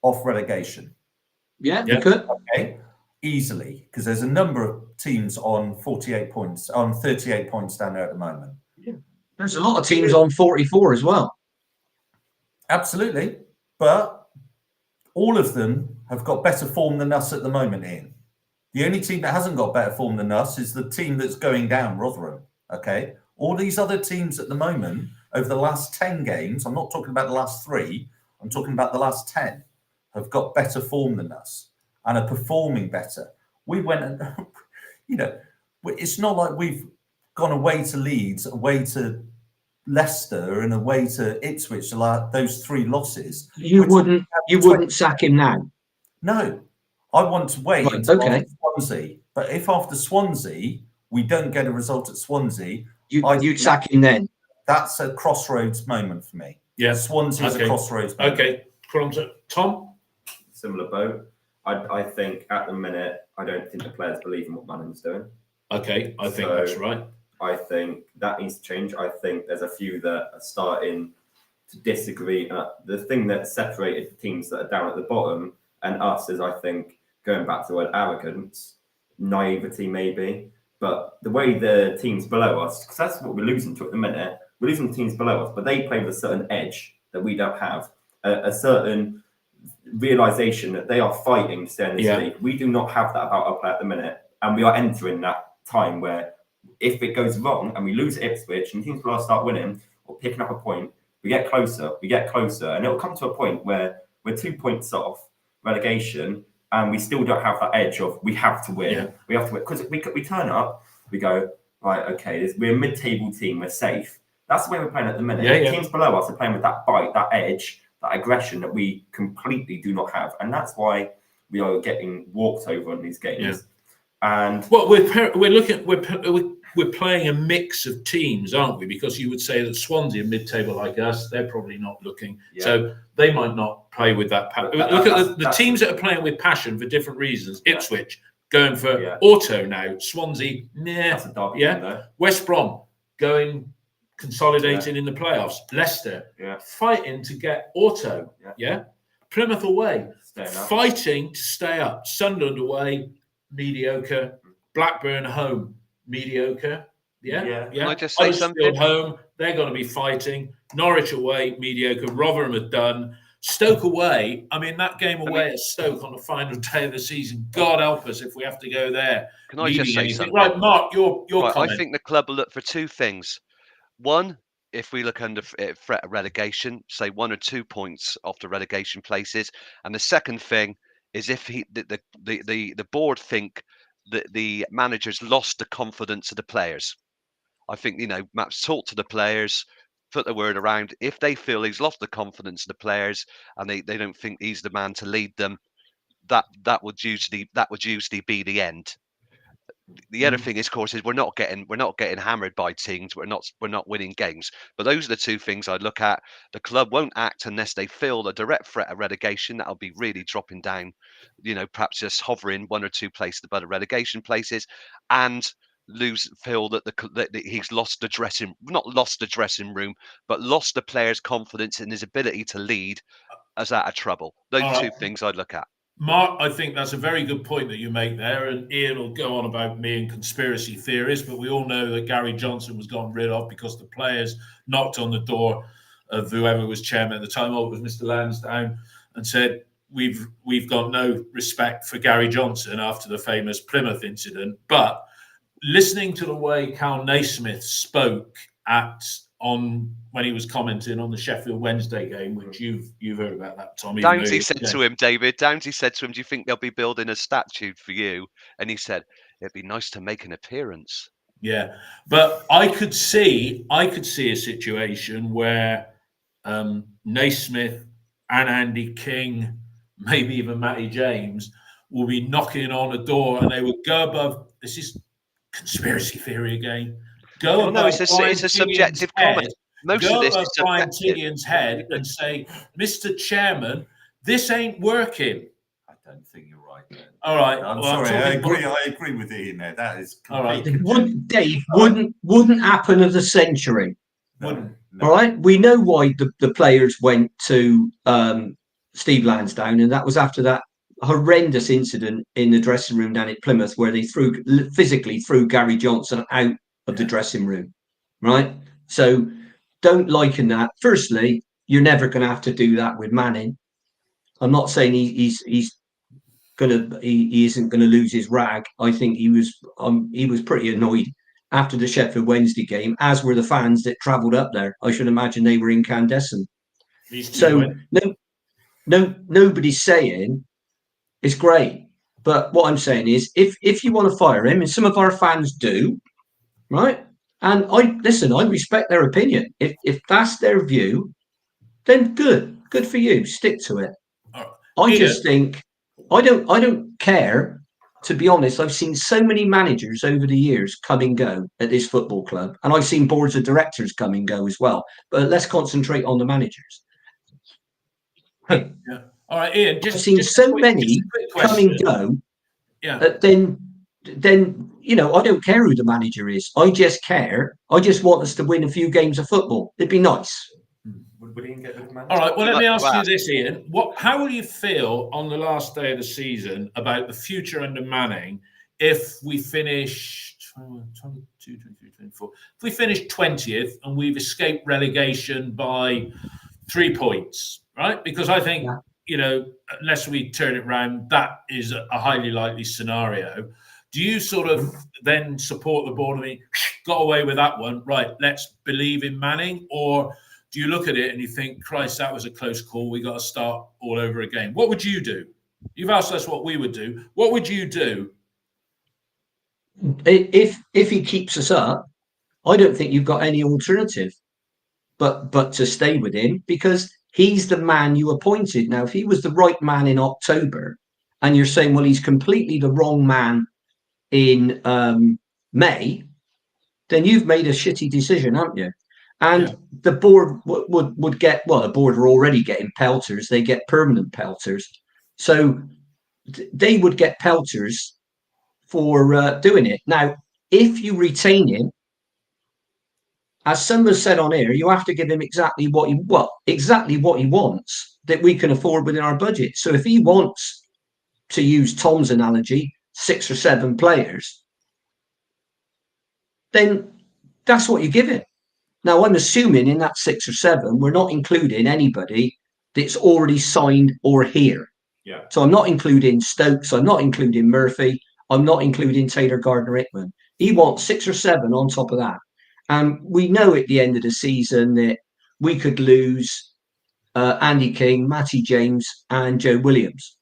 off relegation. Yeah, we could. Okay, easily, because there's a number of teams on 38 points, on 38 points down there at the moment. Yeah. There's a lot of teams on 44 as well. Absolutely, but all of them have got better form than us at the moment, Ian. The only team that hasn't got better form than us is the team that's going down, Rotherham. Okay, all these other teams at the moment, over the last 10 games, I'm not talking about the last 3, I'm talking about the last 10, have got better form than us and are performing better. We went and, it's not like we've gone away to Leeds, away to Leicester and away to Ipswich, like those 3 losses. You wouldn't sack him now. No, I want to wait until after Swansea. But if after Swansea we don't get a result at Swansea, you'd sack him then. That's a crossroads moment for me. Yeah, Swansea is a crossroads moment. Okay, Tom. Similar boat. I think at the minute, I don't think the players believe in what Manning's doing. Okay, I think that's right. I think that needs to change. I think there's a few that are starting to disagree. The thing that separated the teams that are down at the bottom and us is, I think, going back to the word arrogance, naivety maybe, but the way the teams below us, because that's what we're losing to at the minute, we're losing the teams below us, but they play with a certain edge that we don't have, a certain realization that they are fighting to stay in this league. We do not have that about our play at the minute, and we are entering that time where if it goes wrong and we lose at Ipswich and teams below us start winning or picking up a point, we get closer, and it'll come to a point where we're 2 points off relegation and we still don't have that edge of we have to win. Yeah. We have to win because we turn up, we go, right, okay, we're a mid-table team, we're safe. That's the way we're playing at the minute. Yeah. Teams below us are playing with that bite, that edge, that aggression that we completely do not have, and that's why we are getting walked over in these games. Yeah. And well, we're playing a mix of teams, aren't we? Because you would say that Swansea, mid-table like us, they're probably not looking, so they might not play with that passion. Look at the teams that are playing with passion for different reasons. Ipswich going for auto now. Swansea, that's a derby game, though. West Brom going consolidating in the playoffs. Leicester fighting to get auto. Plymouth away, fighting to stay up. Sunderland away, mediocre. Blackburn home, mediocre. Can I just say something? Home, they're going to be fighting. Norwich away, mediocre. Rotherham are done. Stoke away. I mean, that game away at Stoke on the final day of the season. God help us if we have to go there. Can I just say something? Right, Mark, your comment. I think the club will look for 2 things. One if we look under threat of relegation, say 1 or 2 points off the relegation places. And the second thing is if the board think that the manager's lost the confidence of the players. I think, perhaps talk to the players, put the word around. If they feel he's lost the confidence of the players and they don't think he's the man to lead them, that would usually be the end. The other thing is, of course, is we're not getting hammered by teams. We're not winning games. But those are the two things I'd look at. The club won't act unless they feel a direct threat of relegation. That'll be really dropping down, perhaps just hovering 1 or 2 places above the relegation places, and feel that he's lost the dressing room, but lost the players' confidence in his ability to lead us out of trouble. Those two things I'd look at. Mark, I think that's a very good point that you make there, and Ian will go on about me and conspiracy theories, but we all know that Gary Johnson was gotten rid of because the players knocked on the door of whoever was chairman at the time, it was Mr. Lansdowne, and said, we've got no respect for Gary Johnson after the famous Plymouth incident. But listening to the way Cal Naismith spoke when he was commenting on the Sheffield Wednesday game, which you've heard about that, Tommy. Downsy said to him, David, do you think they'll be building a statue for you? And he said, it'd be nice to make an appearance. Yeah, but I could see a situation where Naismith and Andy King, maybe even Matty James, will be knocking on a door and they would go above. This is conspiracy theory again. It's a subjective comment. Most of this is Brian Tiggins' head and say, Mr. Chairman, this ain't working. I don't think you're right there. All right. I'm sorry. I agree with Ian there. That is all right. Dave, wouldn't happen of the century. No. All right. We know why the players went to Steve Lansdowne, and that was after that horrendous incident in the dressing room down at Plymouth, where they physically threw Gary Johnson out of the dressing room. Right. So don't liken that. Firstly, you're never going to have to do that with Manning. I'm not saying he isn't going to lose his rag. I think he was pretty annoyed after the Sheffield Wednesday game, as were the fans that travelled up there. I should imagine they were incandescent. So nobody's saying it's great, but what I'm saying is, if you want to fire him, and some of our fans do, right? And I respect their opinion. If that's their view, then good for you. Stick to it. I just think I don't care. To be honest, I've seen so many managers over the years come and go at this football club, and I've seen boards of directors come and go as well. But let's concentrate on the managers. Yeah. All right, Ian. I've seen so many come and go. Yeah. Then I don't care who the manager is. I just want us to win a few games of football. It'd be nice. Would Ian get rid of manager? All right. Well, let me ask you this, Ian. How will you feel on the last day of the season about the future under Manning if we finish 22, 23, 24? If we finish 20th and we've escaped relegation by 3 points, right? Because I think unless we turn it around, that is a highly likely scenario. Do you sort of then support the board and got away with that one? Right, let's believe in Manning? Or do you look at it and you think, Christ, that was a close call. We got to start all over again. What would you do? You've asked us what we would do. What would you do? If he keeps us up, I don't think you've got any alternative but to stay with him, because he's the man you appointed. Now, if he was the right man in October and you're saying, well, he's completely the wrong man in May, then you've made a shitty decision, haven't you? And the board would get, well, the board are already getting pelters. They get permanent pelters. So they would get pelters for doing it. Now, if you retain him, as someone said on air, you have to give him exactly what he wants that we can afford within our budget. So if he wants, to use Tom's analogy, 6 or 7 players, then that's what you give him. Now, I'm assuming in that 6 or 7, we're not including anybody that's already signed or here. Yeah. So I'm not including Stokes. I'm not including Murphy. I'm not including Taylor Gardner-Hickman. He wants 6 or 7 on top of that. And we know at the end of the season that we could lose Andy King, Matty James, and Joe Williams.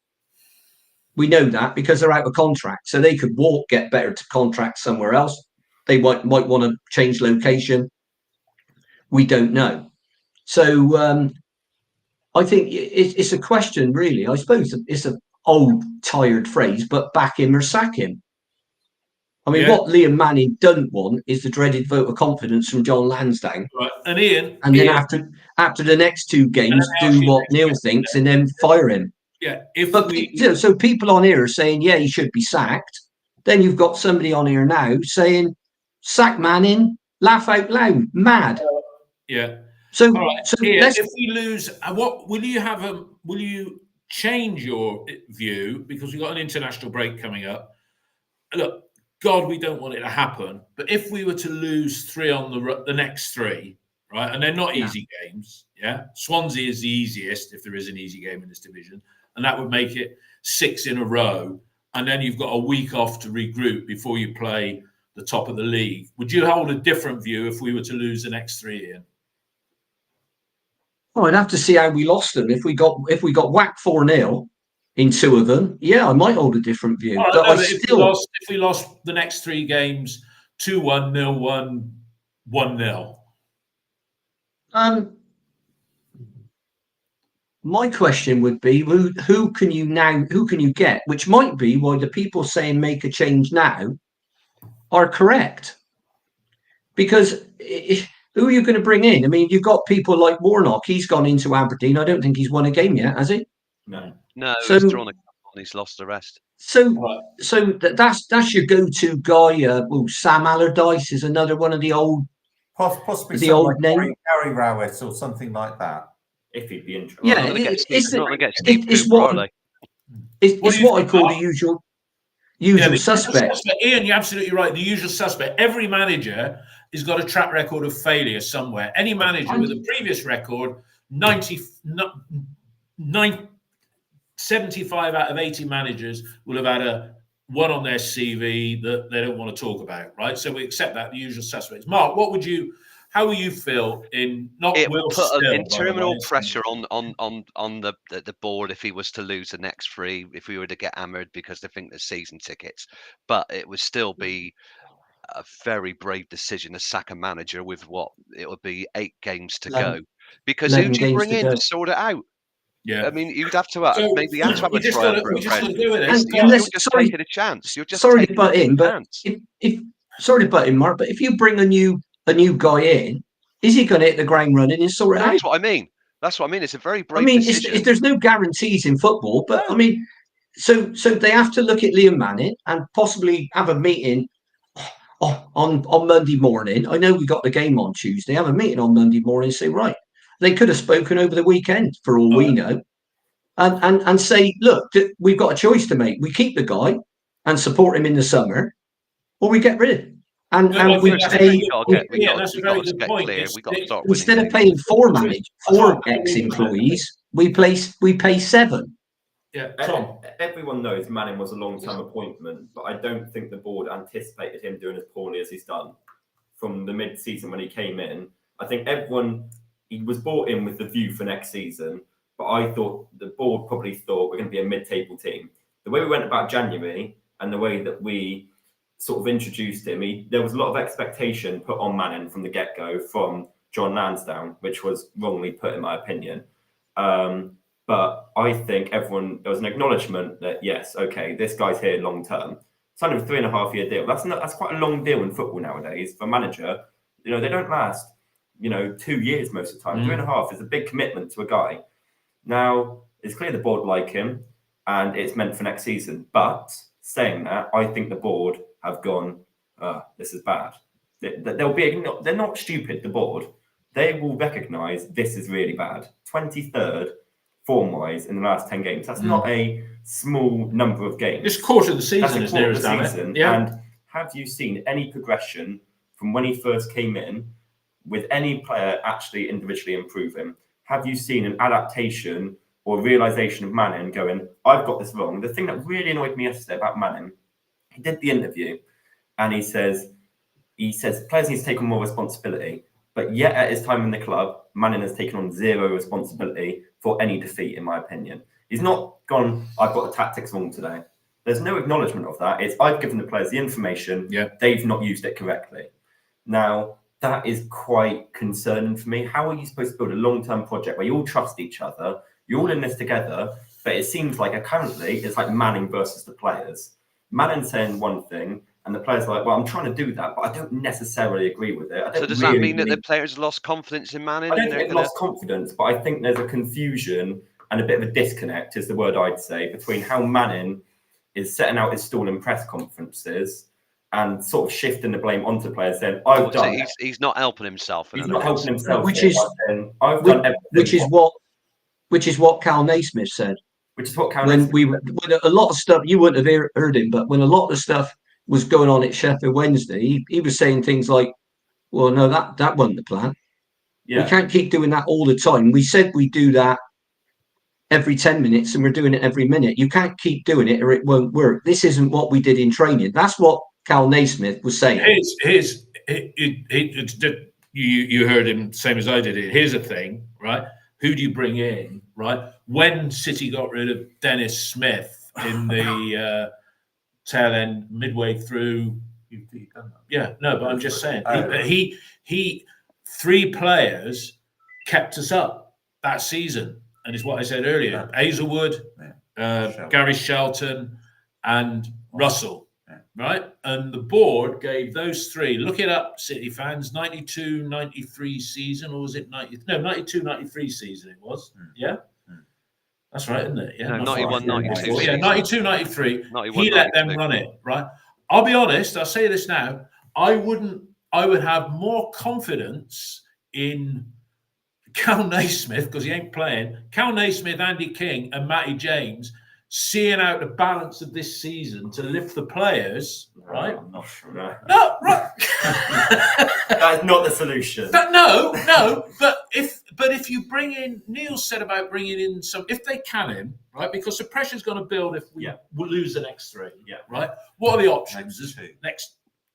We know that because they're out of contract. So they could get better to contract somewhere else. They might want to change location. We don't know. So I think it's a question, really. I suppose it's an old, tired phrase, but back him or sack him. I mean, what Liam Manning doesn't want is the dreaded vote of confidence from John Lansdowne. Right. And Ian, then after the next two games, do what Neil thinks and then fire him. Yeah. So people on here are saying, yeah, he should be sacked. Then you've got somebody on here now saying, sack Manning, laugh out loud, mad. Yeah. So, right. Ian, if we lose, what will you have? Will you change your view because we've got an international break coming up? Look, God, we don't want it to happen. But if we were to lose 3 on the next 3, right, and they're not easy games, yeah. Swansea is the easiest if there is an easy game in this division, and that would make it 6 in a row. And then you've got a week off to regroup before you play the top of the league. Would you hold a different view if we were to lose the next 3, Ian? Oh, I'd have to see how we lost them. If we got whacked 4-0 in 2 of them, yeah, I might hold a different view. But if we lost the next 3 games 2-1, 0-1, 1-0. My question would be, who can you get? Which might be why the people saying make a change now are correct. Because who are you going to bring in? I mean, you've got people like Warnock. He's gone into Aberdeen. I don't think he's won a game yet, has he? No. So, he's drawn a couple and he's lost the rest. So that's your go-to guy. Sam Allardyce is another one of the old, possibly the old like name. Gary Rowett or something like that. If he'd be interested. Yeah, it's what I call the usual suspect. Ian, you're absolutely right. The usual suspect. Every manager has got a track record of failure somewhere. Any manager with a previous record, 75 out of 80 managers will have had one on their CV that they don't want to talk about, right? So we accept that, the usual suspects. Mark, how will you feel in not it will will put still, interminable pressure on the board if he was to lose the next 3, if we were to get hammered because they think there's season tickets. But it would still be a very brave decision to sack a manager with it would be 8 games to go. Because who do you bring in to sort it out? Yeah, I mean, you'd have to have a trial. We just got to do it. You're just taking a chance. You're just sorry to butt in, but sorry to butt in, Mark. But if you bring a new guy in, is he going to hit the ground running and sort it out? That's what I mean. It's a very brave decision. There's no guarantees in football, but I mean, so they have to look at Liam Manning and possibly have a meeting on Monday morning. I know we got the game on Tuesday. Have a meeting on Monday morning and say, right, they could have spoken over the weekend for all we know, and say, look, we've got a choice to make. We keep the guy and support him in the summer, or we get rid of him. And we pay. Instead of paying 4 ex-employees, we pay 7. Yeah, Tom. Everyone knows Manning was a long-term appointment, but I don't think the board anticipated him doing as poorly as he's done from the mid-season when he came in. I think he was brought in with the view for next season, but I thought the board probably thought we're going to be a mid-table team. The way we went about January and the way that we sort of introduced him, there was a lot of expectation put on Manning from the get-go from John Lansdowne, which was wrongly put in my opinion. But I think there was an acknowledgement that, yes, okay, this guy's here long-term. Signed a 3.5-year deal. That's quite a long deal in football nowadays for a manager. They don't last, 2 years most of the time. 3.5 is a big commitment to a guy. Now, it's clear the board like him and it's meant for next season. But saying that, I think the board have gone, this is bad. They're not stupid, the board. They will recognise this is really bad. 23rd form-wise in the last 10 games. That's not a small number of games. This quarter of the season is near as season. Yeah. And have you seen any progression from when he first came in with any player actually individually improving? Have you seen an adaptation or realisation of Manning going, I've got this wrong? The thing that really annoyed me yesterday about Manning, he did the interview and he says, he says players need to take on more responsibility. But yet, at his time in the club, Manning has taken on zero responsibility for any defeat, in my opinion. He's not gone, I've got the tactics wrong today. There's no acknowledgement of that. It's, I've given the players the information, they've not used it correctly. Now, that is quite concerning for me. How are you supposed to build a long-term project where you all trust each other, you're all in this together, but it seems like currently it's like Manning versus the players. Manning saying one thing, and the players are like, well, I'm trying to do that, but I don't necessarily agree with it. So does that mean that the players lost confidence in Manning? I don't think they've lost confidence, but I think there's a confusion and a bit of a disconnect, is the word I'd say, between how Manning is setting out his stall in press conferences and sort of shifting the blame onto players, saying, I've done it. He's not helping himself. He's not helping himself. Which is what Cal Naismith said. Which is what Cal when Naismith when a lot of stuff, you wouldn't have heard him, but when a lot of the stuff was going on at Sheffield Wednesday, he was saying things like, well, no, that wasn't the plan. We can't keep doing that all the time. We said we do that every 10 minutes and we're doing it every minute. You can't keep doing it or it won't work. This isn't what we did in training. That's what Cal Naismith was saying. You heard him same as I did it. Here's the thing, right? Who do you bring in, right? When City got rid of Dennis Smith in the tail end, midway through. Yeah, no, but I'm just saying. He 3 players kept us up that season. And it's what I said earlier. Hazelwood, Gary Shelton, and Russell, right? And the board gave those 3, look it up, City fans, 92-93 season, or was it 92-93 season it was, yeah? That's right, isn't it? Yeah, no, 91-92. Yeah, 92-93. He let them run it, right? I'll be honest, I'll say this now, I would have more confidence in Cal Naismith, because he ain't playing, Cal Naismith, Andy King and Matty James seeing out the balance of this season to lift the players, right? I'm not sure. No, right. That's not the solution. No, but if you bring in, Neil said about bringing in some, if they can him, right, because the pressure's going to build if we lose the next 3, right? What are the options?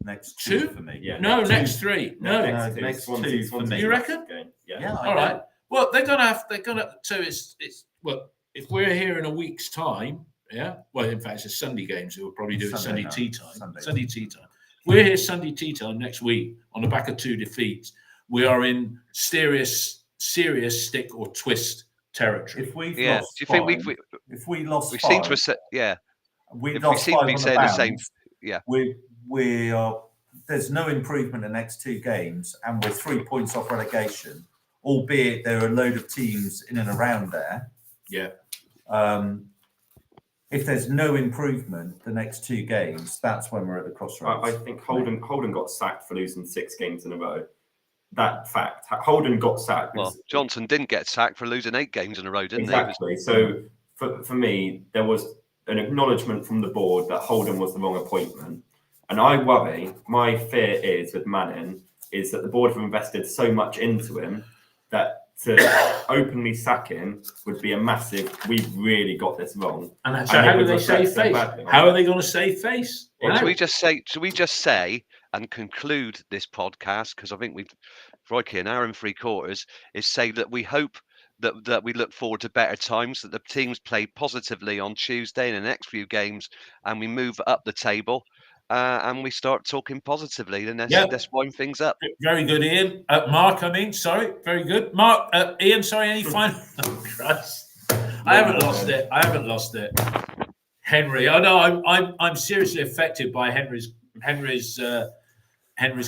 Next 2 for me. No, next 3. No, next 2 for me. You reckon? Yeah. All right. Well, they're gonna. So it's. Well, if we're here in a week's time, yeah. Well, in fact, it's a Sunday game, so we'll probably do it Sunday tea time. Sunday tea time. We're here Sunday tea time next week on the back of 2 defeats. We are in serious stick or twist territory. If we've lost, do you think if we lost, we seem to we seem to be saying the same. Yeah, we are. There's no improvement in the next 2 games, and we're 3 points off relegation. Albeit there are a load of teams in and around there. Yeah. If there's no improvement the next 2 games, that's when we're at the crossroads. I think Holden got sacked for losing 6 games in a row. That fact, Holden got sacked. Well, Johnson didn't get sacked for losing 8 games in a row, didn't he? So for me, there was an acknowledgement from the board that Holden was the wrong appointment. And I worry, my fear is with Manning, is that the board have invested so much into him that to openly sack him would be a massive, we've really got this wrong. And so how do they save face? How are they going to save face? Well, should we just say and conclude this podcast, because I think we've, Royke, an hour and 3/4, is say that we hope that we look forward to better times, that the teams play positively on Tuesday in the next few games, and we move up the table. And we start talking positively, then let's wind things up. Very good, Ian. Mark, sorry. Very good. Mark, Ian, sorry, any final? Oh, Christ. I haven't lost it. Henry. Oh, no, I'm seriously affected by Henry's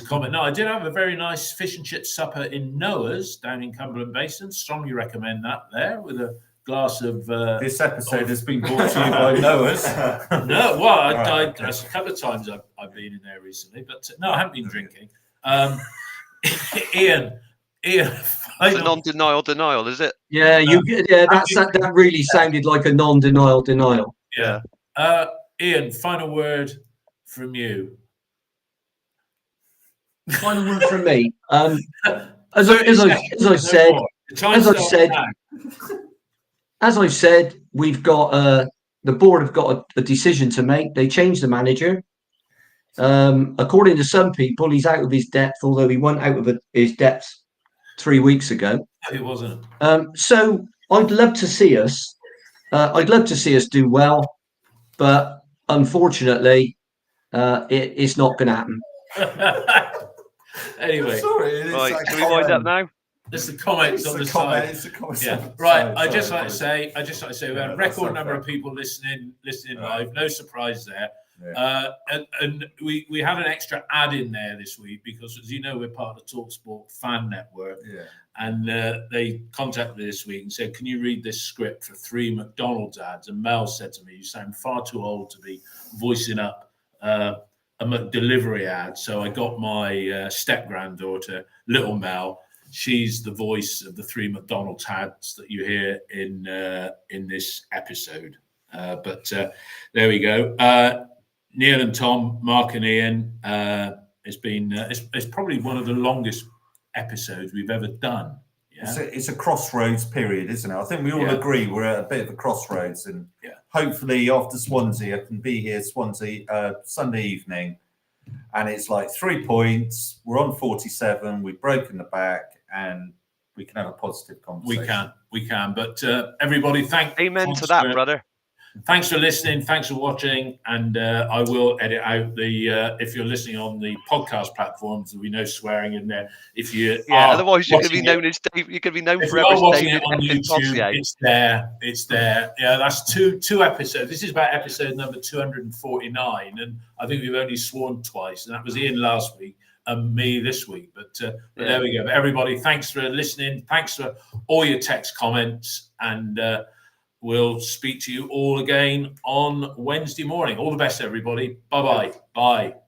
comment. No, I did have a very nice fish and chip supper in Noah's down in Cumberland Basin. Strongly recommend that there with a glass of. This episode has been brought to you by Noah's. No, well, a couple of times I've been in there recently, but no, I haven't been drinking. Ian, it's a non-denial denial, is it? Yeah, that really sounded like a non-denial denial. Yeah. Ian, final word from you. Final word from me. As I said, we've got the board have got a decision to make. They changed the manager. According to some people, he's out of his depth, although he went out of his depth 3 weeks ago. It wasn't. So I'd love to see us. I'd love to see us do well, but unfortunately, it's not going to happen. Anyway, Sorry, Right, can we wind up now? there's the comments on the side. Yeah, Right. right. I just like to say, we had a record that's number okay. of people listening Right. live. No surprise there. Yeah. And we had an extra ad in there this week because, as you know, we're part of the TalkSport fan network. Yeah. And they contacted me this week and said, "Can you read this script for 3 McDonald's ads?" And Mel said to me, "You sound far too old to be voicing up a McDelivery ad." So I got my step granddaughter, little Mel. She's the voice of the 3 McDonald's ads that you hear in this episode. But there we go. Neil and Tom, Mark and Ian. It's been it's probably one of the longest episodes we've ever done. Yeah, It's a crossroads period, isn't it? I think we all agree we're at a bit of a crossroads, and hopefully after Swansea, I can be here Swansea Sunday evening, and it's like 3 points. We're on 47. We've broken the back, and we can have a positive conversation. We can. But everybody, Amen to that, brother. Thanks for listening. Thanks for watching. And I will edit out if you're listening on the podcast platforms, there'll be no swearing in there. If you otherwise you could be known as Dave. You could be known forever as David on YouTube. It's there. It's there. Yeah, that's two episodes. This is about episode number 249, and I think we've only sworn twice, and that was Ian last week and me this week. But there we go. But everybody, thanks for listening. Thanks for all your text comments, and we'll speak to you all again on Wednesday morning. All the best, everybody. Bye-bye. Bye.